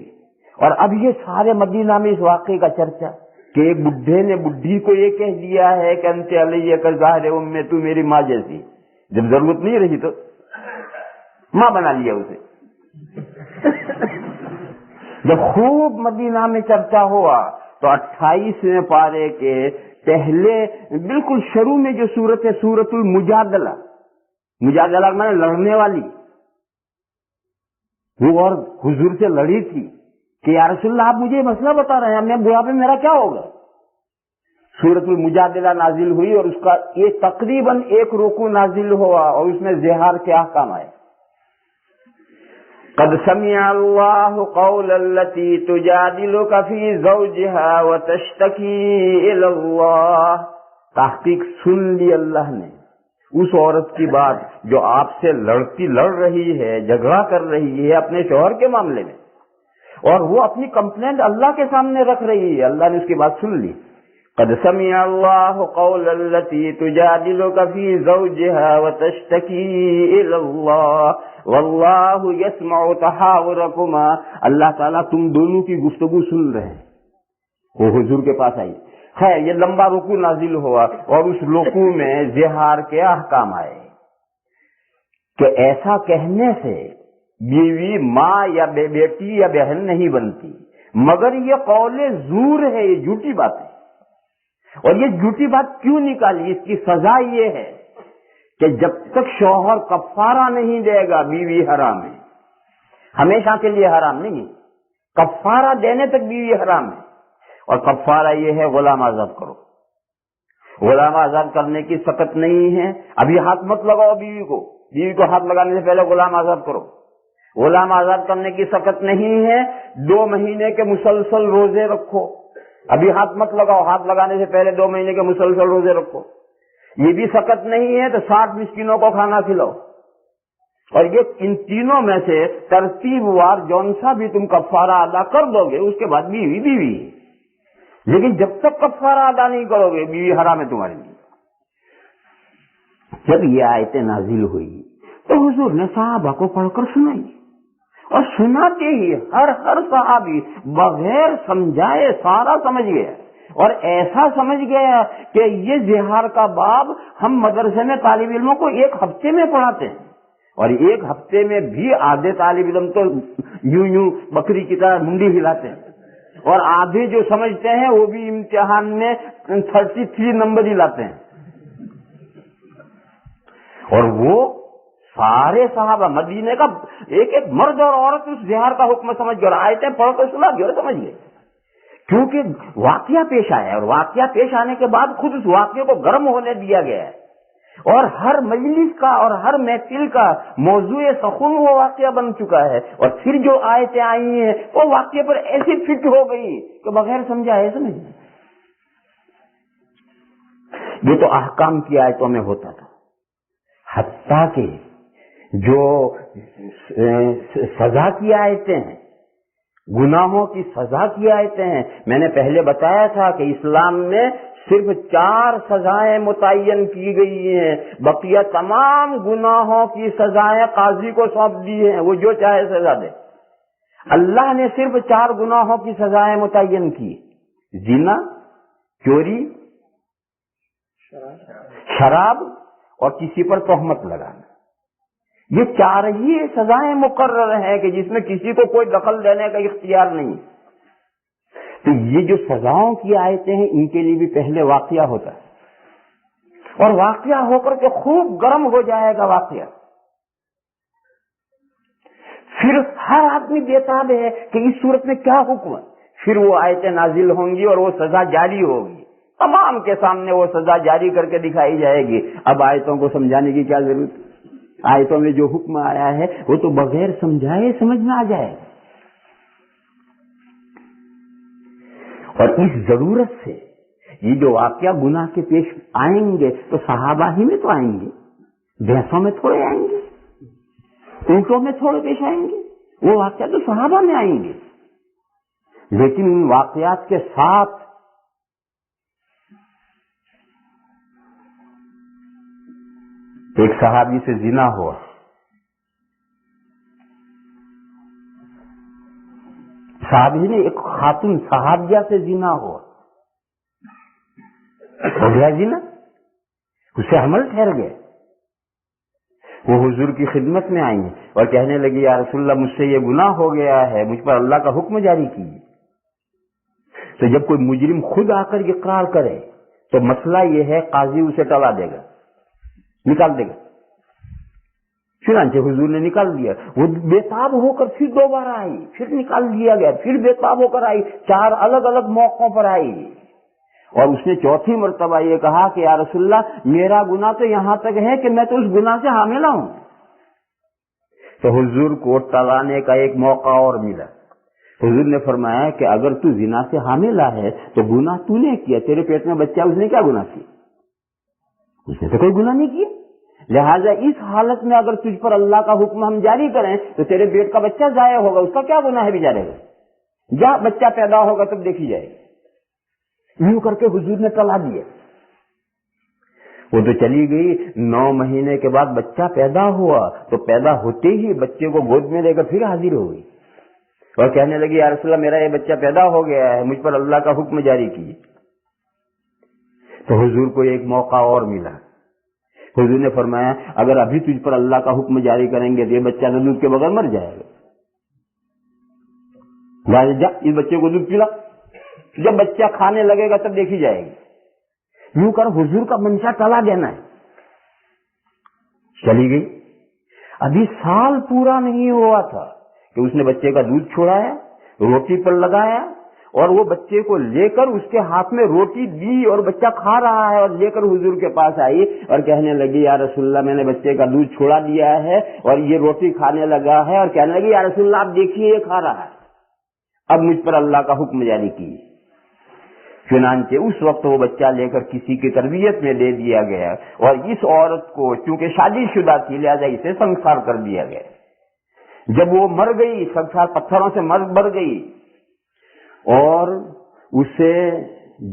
S2: اور اب یہ سارے مدینہ میں اس واقعے کا چرچا کہ ایک بڈھے نے بڈھی کو یہ کہہ دیا ہے کہ انت علیہ کا ظاہر ام میں، تو میری ماں جیسی۔ جب ضرورت نہیں رہی تو ماں بنا لیا اسے۔ جب خوب مدینہ میں چرچا ہوا تو 28ویں پارے کے پہلے بالکل شروع میں جو سورت ہے، سورت المجادلہ، مجادلہ میں لڑنے والی، وہ اور حضور سے لڑی تھی کہ یا رسول اللہ آپ مجھے مسئلہ بتا رہے ہیں، میں بڑھاپے میں میرا کیا ہوگا؟ سورت المجادلہ نازل ہوئی اور اس کا یہ تقریباً 1 رکوع نازل ہوا اور اس میں زہار کے احکام آئے۔ قد سمع اللہ قول التی تجادلک فی زوجها وتشتکی الی اللہ، تحقیق سن لی اللہ نے اس عورت کی بات جو آپ سے لڑ رہی ہے، جھگڑا کر رہی ہے اپنے شوہر کے معاملے میں، اور وہ اپنی کمپلینٹ اللہ کے سامنے رکھ رہی ہے. اللہ نے اس کی بات سن لی. قد سمع اللہ قول التی تجادلک فی زوجها وتشتکی الی اللہ واللہ یسمع تحاورکما، اللہ تعالیٰ تم دونوں کی گفتگو سن رہے ہیں. وہ حضور کے پاس آئی. خیر یہ لمبا رکوع نازل ہوا اور اس رکوع میں زہار کے احکام آئے کہ ایسا کہنے سے بیوی ماں یا بیٹی یا بہن نہیں بنتی، مگر یہ قول زور ہے، یہ جھوٹی بات ہے. اور یہ جھوٹی بات کیوں نکالی؟ اس کی سزا یہ ہے کہ جب تک شوہر کفارہ نہیں دے گا بیوی حرام ہے، ہمیشہ کے لیے حرام نہیں ہے، کفارہ دینے تک بیوی حرام ہے. اور کفارہ یہ ہے غلام آزاد کرو. غلام آزاد کرنے کی سخت نہیں ہے. ابھی ہاتھ مت لگاؤ بیوی کو ہاتھ لگانے سے پہلے غلام آزاد کرو. غلام آزاد کرنے کی سخت نہیں ہے. 2 مہینے کے مسلسل روزے رکھو. ابھی ہاتھ مت لگاؤ، ہاتھ لگانے سے پہلے 2 مہینے کے مسلسل روزے رکھو. یہ بھی سخت نہیں ہے تو 60 مسکینوں کو کھانا کھلاؤ. اور یہ ان تینوں میں سے ترتیب وار جون سا بھی تم کفارہ ادا کر دو گے، اس کے بعد بیوی. لیکن جب تک کفارہ ادا نہیں کرو گے بیوی حرام ہے تمہارے لیے. جب یہ آیتیں نازل ہوئی تو حضور نے صحابہ کو پڑھ کر سنائی، اور سناتے ہی ہر صحابی بغیر سمجھائے سارا سمجھ گیا، اور ایسا سمجھ گیا کہ یہ زہار کا باب ہم مدرسے میں طالب علموں کو 1 ہفتے میں پڑھاتے ہیں، اور 1 ہفتے میں بھی آدھے طالب علم تو یوں بکری کی طرح منڈی ہلاتے ہیں، اور آدھے جو سمجھتے ہیں وہ بھی امتحان میں 33 نمبر ہی لاتے ہیں. اور وہ سارے صحابہ مدینے کا ایک مرد اور عورت اس زہار کا حکم سمجھ گئے، اور آیتیں پڑھ کر سنا گئے اور سمجھ گئے. کیونکہ واقعہ پیش آیا ہے، اور واقعہ پیش آنے کے بعد خود اس واقعے کو گرم ہونے دیا گیا ہے، اور ہر مجلس کا اور ہر محفل کا موضوع سخن وہ واقعہ بن چکا ہے. اور پھر جو آیتیں آئی ہیں وہ واقعے پر ایسی فٹ ہو گئی کہ بغیر سمجھائے سمجھ. یہ تو احکام کی آیتوں میں ہوتا تھا، حتیٰ کہ جو سزا کی آیتیں ہیں، گناہوں کی سزا کی آیتیں ہیں، میں نے پہلے بتایا تھا کہ اسلام میں صرف 4 سزائیں متعین کی گئی ہیں، بقیہ تمام گناہوں کی سزائیں قاضی کو سونپ دی ہیں، وہ جو چاہے سزا دے. اللہ نے صرف 4 گناہوں کی سزائیں متعین کی: زنا، چوری، شراب اور کسی پر تہمت لگانا. یہ 4 ہی سزائیں مقرر ہیں کہ جس میں کسی کو کوئی دخل دینے کا اختیار نہیں. تو یہ جو سزاؤں کی آیتیں ہیں ان کے لیے بھی پہلے واقعہ ہوتا ہے، اور واقعہ ہو کر کے خوب گرم ہو جائے گا واقعہ. پھر ہر آدمی بےتاب ہے کہ اس صورت میں کیا حکم ہے. پھر وہ آیتیں نازل ہوں گی اور وہ سزا جاری ہوگی، تمام کے سامنے وہ سزا جاری کر کے دکھائی جائے گی. اب آیتوں کو سمجھانے کی کیا ضرورت؟ آیتوں میں جو حکم آیا ہے وہ تو بغیر سمجھائے سمجھ میں آ جائے. اور اس ضرورت سے یہ جو واقعہ گناہ کے پیش آئیں گے تو صحابہ ہی میں تو آئیں گے، بھینسوں میں تھوڑے آئیں گے، اونٹوں میں تھوڑے پیش آئیں گے. وہ واقعہ تو صحابہ میں آئیں گے. لیکن ان واقعات کے ساتھ ایک صحابی سے زنا ہوا. صحابی نے ایک خاتون صحابیہ سے زنا ہو گیا زنا، اسے حمل ٹھہر گئے. وہ حضور کی خدمت میں آئی اور کہنے لگی یا رسول اللہ مجھ سے یہ گناہ ہو گیا ہے، مجھ پر اللہ کا حکم جاری کیجیے. تو جب کوئی مجرم خود آ کر اقرار کرے تو مسئلہ یہ ہے قاضی اسے ٹلا دے گا، نکال دے گا. چنانچہ حضور نے نکال دیا. وہ بےتاب ہو کر پھر دوبارہ آئی، پھر نکال دیا گیا، پھر بےتاب ہو کر آئی، 4 الگ الگ موقعوں پر آئی. اور اس نے 4تھی مرتبہ یہ کہا کہ یا رسول اللہ میرا گناہ تو یہاں تک ہے کہ میں تو اس گناہ سے حاملہ ہوں. تو حضور کو ٹلانے کا ایک موقع اور ملا. حضور نے فرمایا کہ اگر تو زنا سے حاملہ ہے تو گناہ تو نے کیا, تیرے پیٹ میں بچہ, اس نے کیا گناہ کیا؟ اس نے تو کوئی گناہ نہیں کیا. لہٰذا اس حالت میں اگر تجھ پر اللہ کا حکم ہم جاری کریں تو تیرے پیٹ کا بچہ ضائع ہوگا, اس کا کیا گناہ ہے بیچارے کا؟ جا بچہ پیدا ہوگا تب دیکھی جائے گی. یوں کر کے حضور نے ٹلا دیا. وہ تو چلی گئی. 9 مہینے کے بعد بچہ پیدا ہوا تو پیدا ہوتے ہی بچے کو گود میں لے کر پھر حاضر ہو گئی اور کہنے لگی یا رسول اللہ میرا یہ بچہ پیدا ہو گیا ہے, مجھ پر اللہ کا حکم جاری کیے. تو حضور کو ایک موقع اور ملا. حضور نے فرمایا اگر ابھی تجھ پر اللہ کا حکم جاری کریں گے تو یہ بچہ تو دودھ کے بغیر مر جائے گا. جا اس بچے کو دودھ پلا, جب بچہ کھانے لگے گا تب دیکھی جائے گی. یوں کر حضور کا منشا ٹلا دینا ہے. چلی گئی. ابھی سال پورا نہیں ہوا تھا کہ اس نے بچے کا دودھ چھوڑایا, روٹی پر لگایا اور وہ بچے کو لے کر اس کے ہاتھ میں روٹی دی اور بچہ کھا رہا ہے, اور لے کر حضور کے پاس آئی اور کہنے لگی یا رسول اللہ میں نے بچے کا دودھ چھوڑا دیا ہے اور یہ روٹی کھانے لگا ہے, اور کہنے لگی یا رسول اللہ آپ دیکھیے یہ کھا رہا ہے, اب مجھ پر اللہ کا حکم جاری کیے. چنانچہ اس وقت وہ بچہ لے کر کسی کی تربیت میں دے دیا گیا اور اس عورت کو چونکہ شادی شدہ تھی لہذا اسے سنسار کر دیا گیا. جب وہ مر گئی, سنسار پتھروں سے مر گئی اور اسے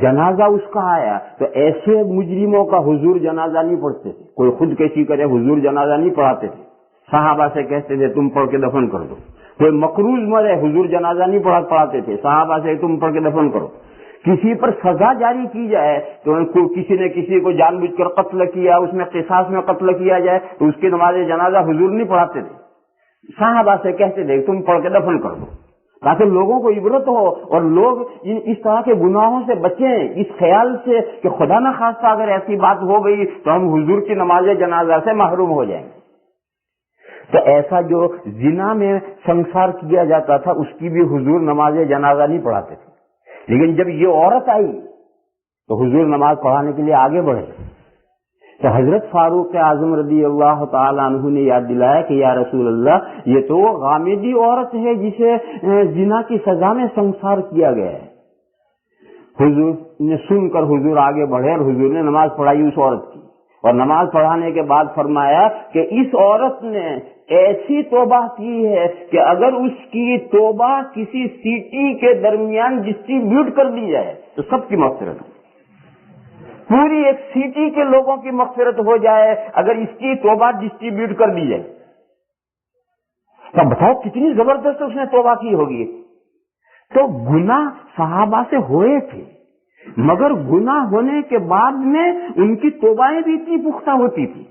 S2: جنازہ اس کا آیا, تو ایسے مجرموں کا حضور جنازہ نہیں پڑھتے تھے. کوئی خود کیسی کرے حضور جنازہ نہیں پڑھاتے تھے, صحابہ سے کہتے تھے تم پڑھ کے دفن کر دو. کوئی مقروض مرے حضور جنازہ نہیں پڑھاتے تھے, صحابہ سے تم پڑھ کے دفن کرو. کسی پر سزا جاری کی جائے تو کسی نے کسی کو جان بوجھ کر قتل کیا, اس میں قصاص میں قتل کیا جائے تو اس کی نماز جنازہ حضور نہیں پڑھاتے تھے, صحابہ سے کہتے تھے تم پڑھ کے دفن کر دو, تاکہ لوگوں کو عبرت ہو اور لوگ اس طرح کے گناہوں سے بچیں, اس خیال سے کہ خدا نہ خواستہ اگر ایسی بات ہو گئی تو ہم حضور کی نماز جنازہ سے محروم ہو جائیں گے. تو ایسا جو زنا میں سنسار کیا جاتا تھا اس کی بھی حضور نماز جنازہ نہیں پڑھاتے تھے. لیکن جب یہ عورت آئی تو حضور نماز پڑھانے کے لیے آگے بڑھے. تو حضرت فاروق اعظم رضی اللہ تعالیٰ عنہ نے یاد دلایا کہ یا رسول اللہ یہ تو غامدی عورت ہے جسے زنا کی سزا میں سنسار کیا گیا ہے. حضور نے سن کر حضور آگے بڑھے اور حضور نے نماز پڑھائی اس عورت کی, اور نماز پڑھانے کے بعد فرمایا کہ اس عورت نے ایسی توبہ کی ہے کہ اگر اس کی توبہ کسی سیٹی کے درمیان ڈسٹریبیوٹ کر دی جائے تو سب کی مغفرت ہو, پوری ایک سیٹی کے لوگوں کی مغفرت ہو جائے اگر اس کی توبہ ڈسٹریبیوٹ کر دی جائے. تو بتاؤ کتنی زبردست اس نے توبہ کی ہوگی. تو گناہ صحابہ سے ہوئے تھے مگر گناہ ہونے کے بعد میں ان کی توبائیں بھی اتنی پختہ ہوتی تھی.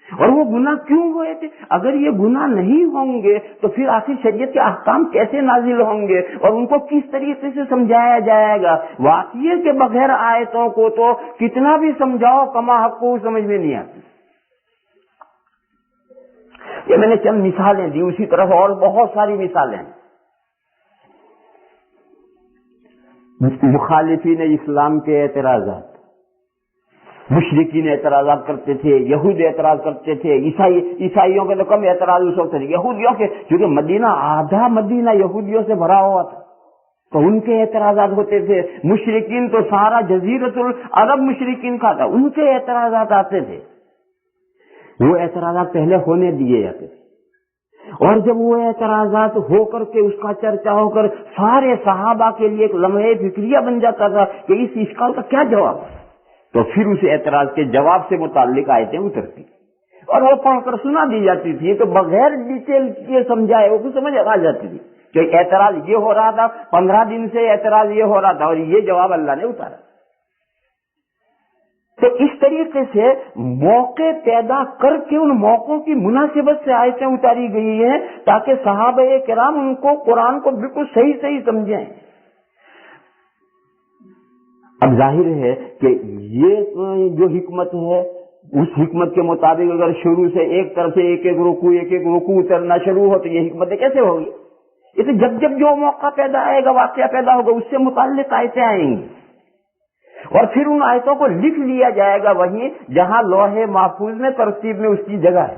S2: اور وہ گناہ کیوں ہوئے تھے؟ اگر یہ گناہ نہیں ہوں گے تو پھر آخر شریعت کے احکام کیسے نازل ہوں گے اور ان کو کس طریقے سے سمجھایا جائے گا؟ واقعے کے بغیر آیتوں کو تو کتنا بھی سمجھاؤ کما حق کو سمجھ میں نہیں آتی. یہ میں نے چند مثالیں دی, اسی طرح اور بہت ساری مثالیں. مخالفین اسلام کے اعتراضات, مشرکین اعتراضات کرتے تھے, یہود اعتراض کرتے تھے, عیسائیوں کے تو کم اعتراض اس وقت تھے, یہودیوں کے کیونکہ مدینہ آدھا مدینہ یہودیوں سے بھرا ہوا تھا تو ان کے اعتراضات ہوتے تھے. مشرکین تو سارا جزیرۃ العرب مشرکین کا تھا, ان کے اعتراضات آتے تھے. وہ اعتراضات پہلے ہونے دیے جاتے تھے اور جب وہ اعتراضات ہو کر کے اس کا چرچا ہو کر سارے صحابہ کے لیے ایک لمحے فکریہ بن جاتا تھا کہ اس اشکال کا کیا جواب ہے, تو پھر اس اعتراض کے جواب سے متعلق آیتیں اترتی اور وہ پڑھ کر سنا دی جاتی تھی. تو بغیر ڈیٹیل کے سمجھائے وہ سمجھ آ جاتی تھی کہ اعتراض یہ ہو رہا تھا, 15 دن سے اعتراض یہ ہو رہا تھا اور یہ جواب اللہ نے اتارا. تو اس طریقے سے موقع پیدا کر کے ان موقعوں کی مناسبت سے آیتیں اتاری گئی ہیں تاکہ صحابہ کرام ان کو قرآن کو بالکل صحیح سمجھیں. اب ظاہر ہے کہ یہ جو حکمت ہے اس حکمت کے مطابق اگر شروع سے ایک طرف سے ایک رکوع اترنا شروع ہو تو یہ حکمتیں کیسے ہوگی؟ یہ تو جب جو موقع پیدا آئے گا, واقعہ پیدا ہوگا, اس سے متعلق آیتیں آئیں گی اور پھر ان آیتوں کو لکھ لیا جائے گا وہیں جہاں لوح محفوظ میں ترتیب میں اس کی جگہ ہے.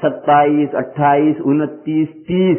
S2: 27, 28, 29, 30,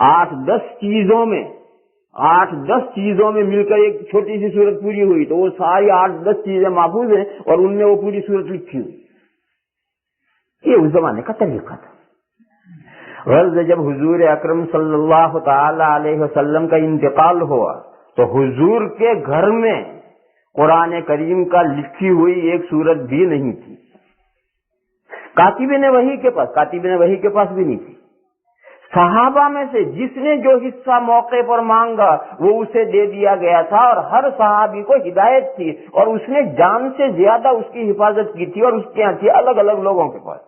S2: 8-10 چیزوں میں مل کر ایک چھوٹی سی صورت پوری ہوئی تو وہ ساری 8-10 چیزیں محفوظ ہیں اور ان میں وہ پوری صورت لکھی ہوئی. یہ اس زمانے کا طریقہ تھا. غرض جب حضور اکرم صلی اللہ تعالی علیہ وسلم کا انتقال ہوا تو حضور کے گھر میں قرآن کریم کا لکھی ہوئی ایک صورت بھی نہیں تھی. کاتبین وحی کے پاس بھی نہیں تھی. صحابہ میں سے جس نے جو حصہ موقع پر مانگا وہ اسے دے دیا گیا تھا اور ہر صحابی کو ہدایت تھی اور اس نے جان سے زیادہ اس کی حفاظت کی تھی اور اس کے یہاں تھی الگ الگ لوگوں کے پاس.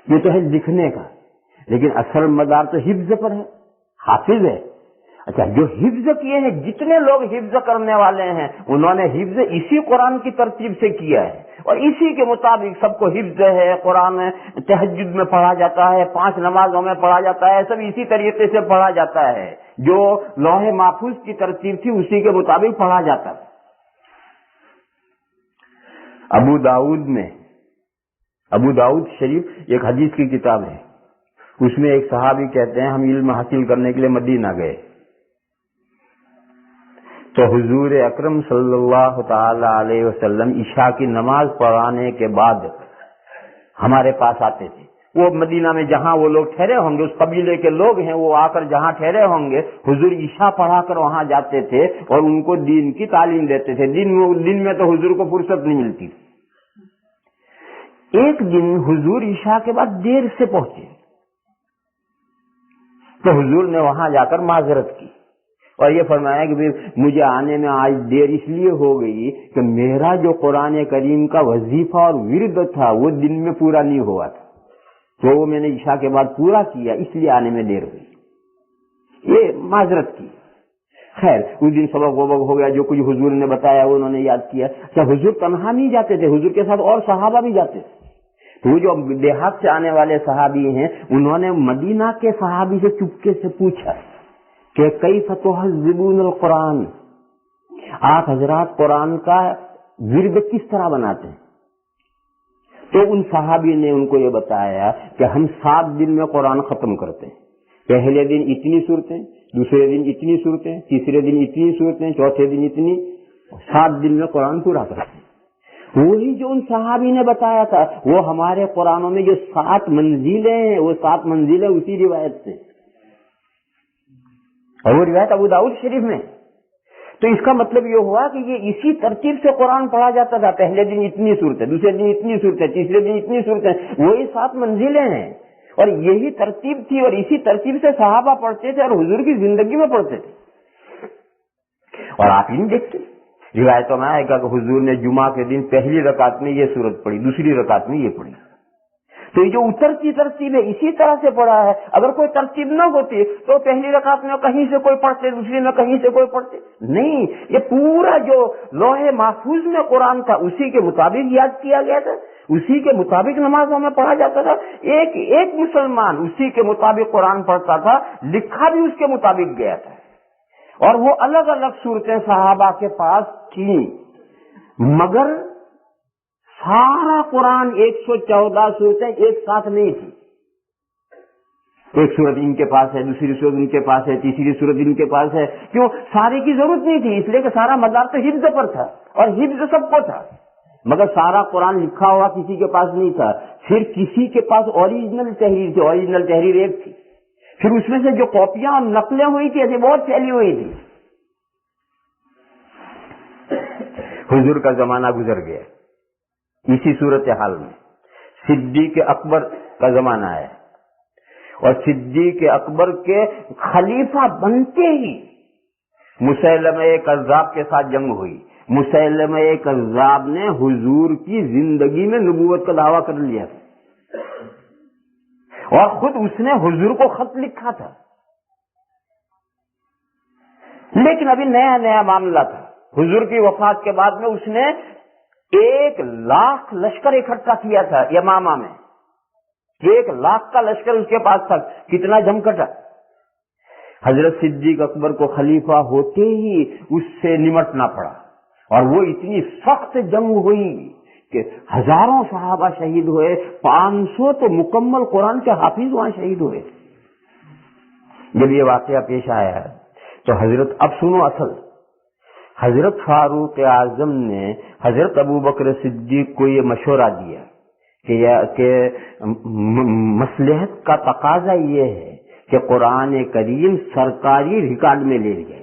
S2: یہ تو ہے لکھنے کا، لیکن اصل مدار تو حفظ پر ہے، حافظ ہے. اچھا، جو حفظ کیے ہیں، جتنے لوگ حفظ کرنے والے ہیں انہوں نے حفظ اسی قرآن کی ترتیب سے کیا ہے اور اسی کے مطابق سب کو حفظ ہے. قرآن تہجد میں پڑھا جاتا ہے، 5 نمازوں میں پڑھا جاتا ہے، سب اسی طریقے سے پڑھا جاتا ہے. جو لوح محفوظ کی ترتیب تھی اسی کے مطابق پڑھا جاتا ہے. ابو داؤد شریف ایک حدیث کی کتاب ہے، اس میں ایک صحابی کہتے ہیں ہم علم حاصل کرنے کے لیے مدینہ گئے تو حضور اکرم صلی اللہ تعالی علیہ وسلم عشاء کی نماز پڑھانے کے بعد ہمارے پاس آتے تھے. وہ مدینہ میں جہاں وہ لوگ ٹھہرے ہوں گے، اس قبیلے کے لوگ ہیں، وہ آ کر جہاں ٹھہرے ہوں گے حضور عشاء پڑھا کر وہاں جاتے تھے اور ان کو دین کی تعلیم دیتے تھے. دن میں تو حضور کو فرصت نہیں ملتی. ایک دن حضور عشاء کے بعد دیر سے پہنچے تو حضور نے وہاں جا کر معذرت کی اور یہ فرمایا کہ مجھے آنے میں آج دیر اس لیے ہو گئی کہ میرا جو قرآن کریم کا وظیفہ اور ورد تھا وہ دن میں پورا نہیں ہوا تھا، تو وہ میں نے عشاء کے بعد پورا کیا، اس لیے آنے میں دیر ہوئی. یہ معذرت کی. خیر، اس دن سبق وبق ہو گیا، جو کچھ حضور نے بتایا وہ انہوں نے یاد کیا. اچھا، حضور تنہا نہیں جاتے تھے، حضور کے ساتھ اور صحابہ بھی جاتے تھے. تو وہ جو دیہات سے آنے والے صحابی ہیں انہوں نے مدینہ کے صحابی سے چپکے سے پوچھا کہ کیف تہذبون القرآن، آپ حضرات قرآن کا ورد کس طرح بناتے ہیں؟ تو ان صحابی نے ان کو یہ بتایا کہ ہم 7 دن میں قرآن ختم کرتے ہیں. پہلے دن اتنی صورتیں، دوسرے دن اتنی صورتیں، تیسرے دن اتنی صورتیں، چوتھے دن اتنی، 7 دن میں قرآن پورا کرتے ہیں. وہی جو ان صحابی نے بتایا تھا وہ ہمارے قرآنوں میں جو 7 منزلیں ہیں وہ 7 منزلیں اسی روایت سے، اور وہ روایت ابو داؤد شریف میں. تو اس کا مطلب یہ ہوا کہ یہ اسی ترتیب سے قرآن پڑھا جاتا تھا. پہلے دن اتنی صورتیں، دوسرے دن اتنی صورتیں، تیسرے دن اتنی صورتیں، وہی 7 منزلیں ہیں اور یہی ترتیب تھی اور اسی ترتیب سے صحابہ پڑھتے تھے اور حضور کی زندگی میں پڑھتے تھے. اور آپ ہی نہیں دیکھتے، روایتوں میں آئے گا کہ حضور نے جمعہ کے دن پہلی رکعت میں یہ صورت پڑھی، دوسری رکعت میں یہ پڑھی. تو یہ جو اترتی ترتیب ہے اسی طرح سے پڑھا ہے. اگر کوئی ترتیب نہ ہوتی تو پہلی رکعت میں کہیں سے کوئی پڑھتے، دوسری میں کہیں سے کوئی پڑھتے نہیں. یہ پورا جو لوح محفوظ میں قرآن تھا اسی کے مطابق یاد کیا گیا تھا، اسی کے مطابق نمازوں میں پڑھا جاتا تھا. ایک مسلمان اسی کے مطابق قرآن پڑھتا تھا، لکھا بھی اس کے مطابق گیا تھا. اور وہ الگ الگ صورتیں صحابہ کے پاس تھیں، مگر سارا قرآن 114 صورتیں ایک ساتھ نہیں تھی. ایک صورت ان کے پاس ہے، دوسری صورت ان کے پاس ہے، تیسری صورت ان کے پاس ہے. کیوں؟ سارے کی ضرورت نہیں تھی، اس لیے کہ سارا مدار تو حفظ پر تھا اور حفظ سب کو تھا، مگر سارا قرآن لکھا ہوا کسی کے پاس نہیں تھا. پھر کسی کے پاس اوریجنل تحریر تھی، اوریجنل تحریر ایک تھی، پھر اس میں سے جو کاپیاں اور نقلیں ہوئی تھی ایسی بہت پھیلی ہوئی تھی. حضور کا زمانہ گزر گیا، اسی صورتحال میں صدیق اکبر کا زمانہ ہے اور صدیق اکبر کے خلیفہ بنتے ہی مسیلمہ کذاب کے ساتھ جنگ ہوئی. مسیلمہ کذاب نے حضور کی زندگی میں نبوت کا دعویٰ کر لیا تھا اور خود اس نے حضور کو خط لکھا تھا، لیکن ابھی نیا نیا معاملہ تھا. حضور کی وفات کے بعد میں اس نے 1,00,000 لشکر اکٹھا کیا تھا یمامہ میں. 1,00,000 کا لشکر اس کے پاس تھا. کتنا جم کٹا. حضرت صدیق اکبر کو خلیفہ ہوتے ہی اس سے نمٹنا پڑا اور وہ اتنی سخت جنگ ہوئی کہ ہزاروں صحابہ شہید ہوئے، 500 تو مکمل قرآن کے حافظ وہاں شہید ہوئے. جب یہ واقعہ پیش آیا تو حضرت، اب سنو اصل، حضرت فاروق اعظم نے حضرت ابو بکر صدیق کو یہ مشورہ دیا کہ مصلحت کا تقاضا یہ ہے کہ قرآن کریم سرکاری ریکارڈ میں لے جائے.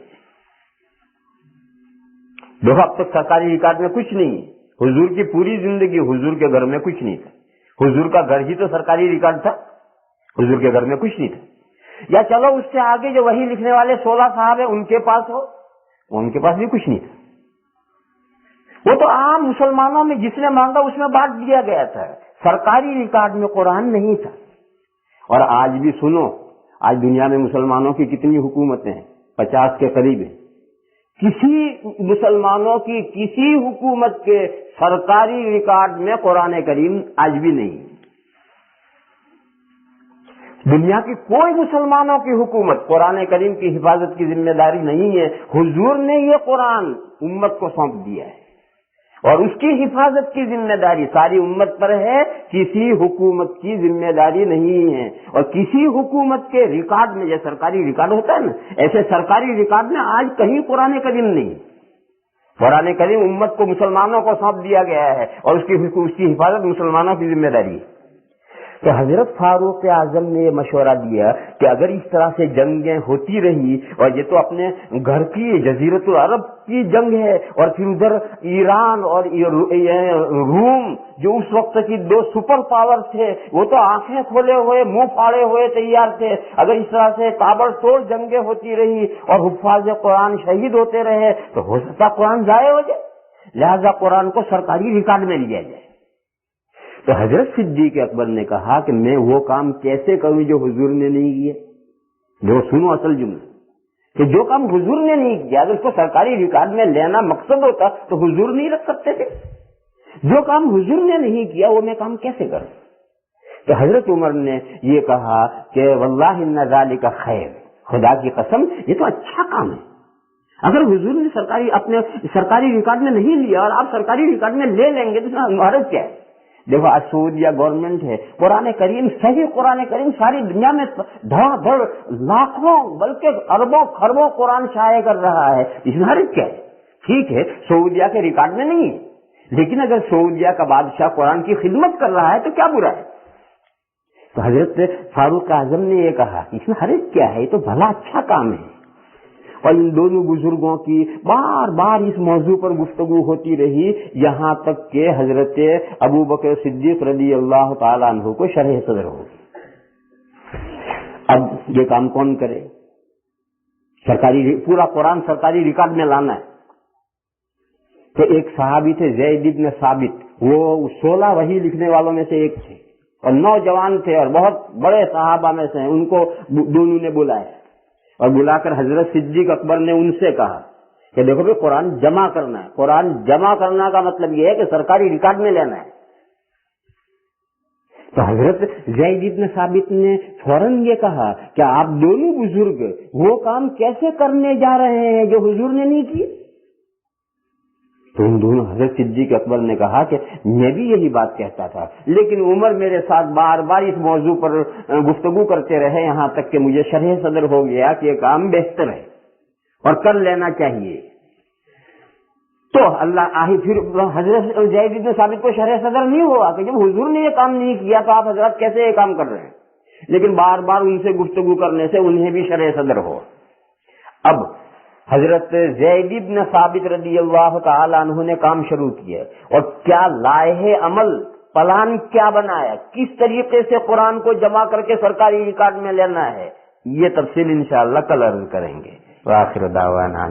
S2: دیکھو اب تک سرکاری ریکارڈ میں کچھ نہیں ہے. حضور کی پوری زندگی حضور کے گھر میں کچھ نہیں تھا. حضور کا گھر ہی تو سرکاری ریکارڈ تھا، حضور کے گھر میں کچھ نہیں تھا. یا چلو اس سے آگے جو وہی لکھنے والے 16 صاحب ہیں ان کے پاس ہو، ان کے پاس بھی کچھ نہیں تھا. وہ تو عام مسلمانوں میں جس نے مانگا اس میں بانٹ دیا گیا تھا. سرکاری ریکارڈ میں قرآن نہیں تھا. اور آج بھی سنو، آج دنیا میں مسلمانوں کی کتنی حکومتیں ہیں؟ 50 کے قریب ہیں. کسی مسلمانوں کی کسی حکومت کے سرکاری ریکارڈ میں قرآن کریم آج بھی نہیں. دنیا کی کوئی مسلمانوں کی حکومت قرآن کریم کی حفاظت کی ذمہ داری نہیں ہے. حضور نے یہ قرآن امت کو سونپ دیا ہے اور اس کی حفاظت کی ذمہ داری ساری امت پر ہے. کسی حکومت کی ذمہ داری نہیں ہے. اور کسی حکومت کے ریکارڈ میں، جیسے سرکاری ریکارڈ ہوتا ہے نا، ایسے سرکاری ریکارڈ میں آج کہیں قرآن کریم نہیں. قرآن کریم امت کو، مسلمانوں کو سونپ دیا گیا ہے اور اس کی حفاظت مسلمانوں کی ذمہ داری ہے. تو حضرت فاروق اعظم نے یہ مشورہ دیا کہ اگر اس طرح سے جنگیں ہوتی رہی، اور یہ تو اپنے گھر کی جزیرت العرب کی جنگ ہے، اور پھر ادھر ایران اور روم جو اس وقت کی 2 سپر پاور تھے، وہ تو آنکھیں کھولے ہوئے، منہ پھاڑے ہوئے تیار تھے. اگر اس طرح سے تابڑ توڑ جنگیں ہوتی رہی اور حفاظ قرآن شہید ہوتے رہے تو ہو سکتا قرآن ضائع ہو جائے. لہذا قرآن کو سرکاری ریکارڈ میں لیا جائے. تو حضرت صدیق اکبر نے کہا کہ میں وہ کام کیسے کروں جو حضور نے نہیں کیا. جو سنو اصل جملہ، کہ جو کام حضور نے نہیں کیا اگر اس کو سرکاری ریکارڈ میں لینا مقصد ہوتا تو حضور نہیں رکھ سکتے تھے. جو کام حضور نے نہیں کیا وہ میں کام کیسے کروں. تو حضرت عمر نے یہ کہا کہ واللہ ان ذالک خیر، خدا کی قسم یہ تو اچھا کام ہے. اگر حضور نے اپنے سرکاری ریکارڈ میں نہیں لیا اور آپ سرکاری ریکارڈ میں لے لیں گے تو اس میں غرض کیا ہے. دیکھو آج سعودیہ گورنمنٹ ہے، قرآن کریم، صحیح قرآن کریم ساری دنیا میں دھڑ دھڑ لاکھوں بلکہ اربوں خربوں قرآن شائع کر رہا ہے. اس میں حرج کیا ہے؟ ٹھیک ہے سعودیہ کے ریکارڈ میں نہیں ہے، لیکن اگر سعودیہ کا بادشاہ قرآن کی خدمت کر رہا ہے تو کیا برا ہے. تو حضرت فاروق اعظم نے یہ کہا کہ اس میں حرج کیا ہے، یہ تو بھلا اچھا کام ہے. اور ان دونوں بزرگوں کی بار بار اس موضوع پر گفتگو ہوتی رہی، یہاں تک کہ حضرت ابو بکر صدیق رضی اللہ تعالیٰ عنہ کو شرح صدر ہو گئی. اب یہ کام کون کرے؟ پورا قرآن سرکاری ریکارڈ میں لانا ہے. تو ایک صحابی تھے زید بن ثابت، وہ 16 وحی لکھنے والوں میں سے ایک تھے اور نوجوان تھے اور بہت بڑے صحابہ میں سے. ان کو دونوں نے بلایا اور بلا کر حضرت صدیق اکبر نے ان سے کہا کہ دیکھو بھائی قرآن جمع کرنا ہے. قرآن جمع کرنا کا مطلب یہ ہے کہ سرکاری ریکارڈ میں لینا ہے. تو حضرت زید بن ثابت نے فوراً یہ کہا کہ آپ دونوں بزرگ وہ کام کیسے کرنے جا رہے ہیں جو حضور نے نہیں کیے. تو ان دونوں حضرت صدیق اکبر نے کہا کہ میں بھی یہی بات کہتا تھا، لیکن عمر میرے ساتھ بار بار اس موضوع پر گفتگو کرتے رہے، یہاں تک کہ مجھے شرح صدر ہو گیا کہ یہ کام بہتر ہے اور کر لینا چاہیے. تو اللہ پھر حضرت زید بن ثابت کو شرح صدر نہیں ہوا کہ جب حضور نے یہ کام نہیں کیا تو آپ حضرت کیسے یہ کام کر رہے ہیں. لیکن بار بار ان سے گفتگو کرنے سے انہیں بھی شرح صدر ہوا. اب حضرت زید بن ثابت رضی اللہ تعالیٰ عنہ نے کام شروع کیا اور کیا لائحہ عمل پلان کیا بنایا، کس طریقے سے قرآن کو جمع کر کے سرکاری ریکارڈ میں لینا ہے، یہ تفصیل انشاءاللہ کل عرض کریں گے. وآخر دعوانا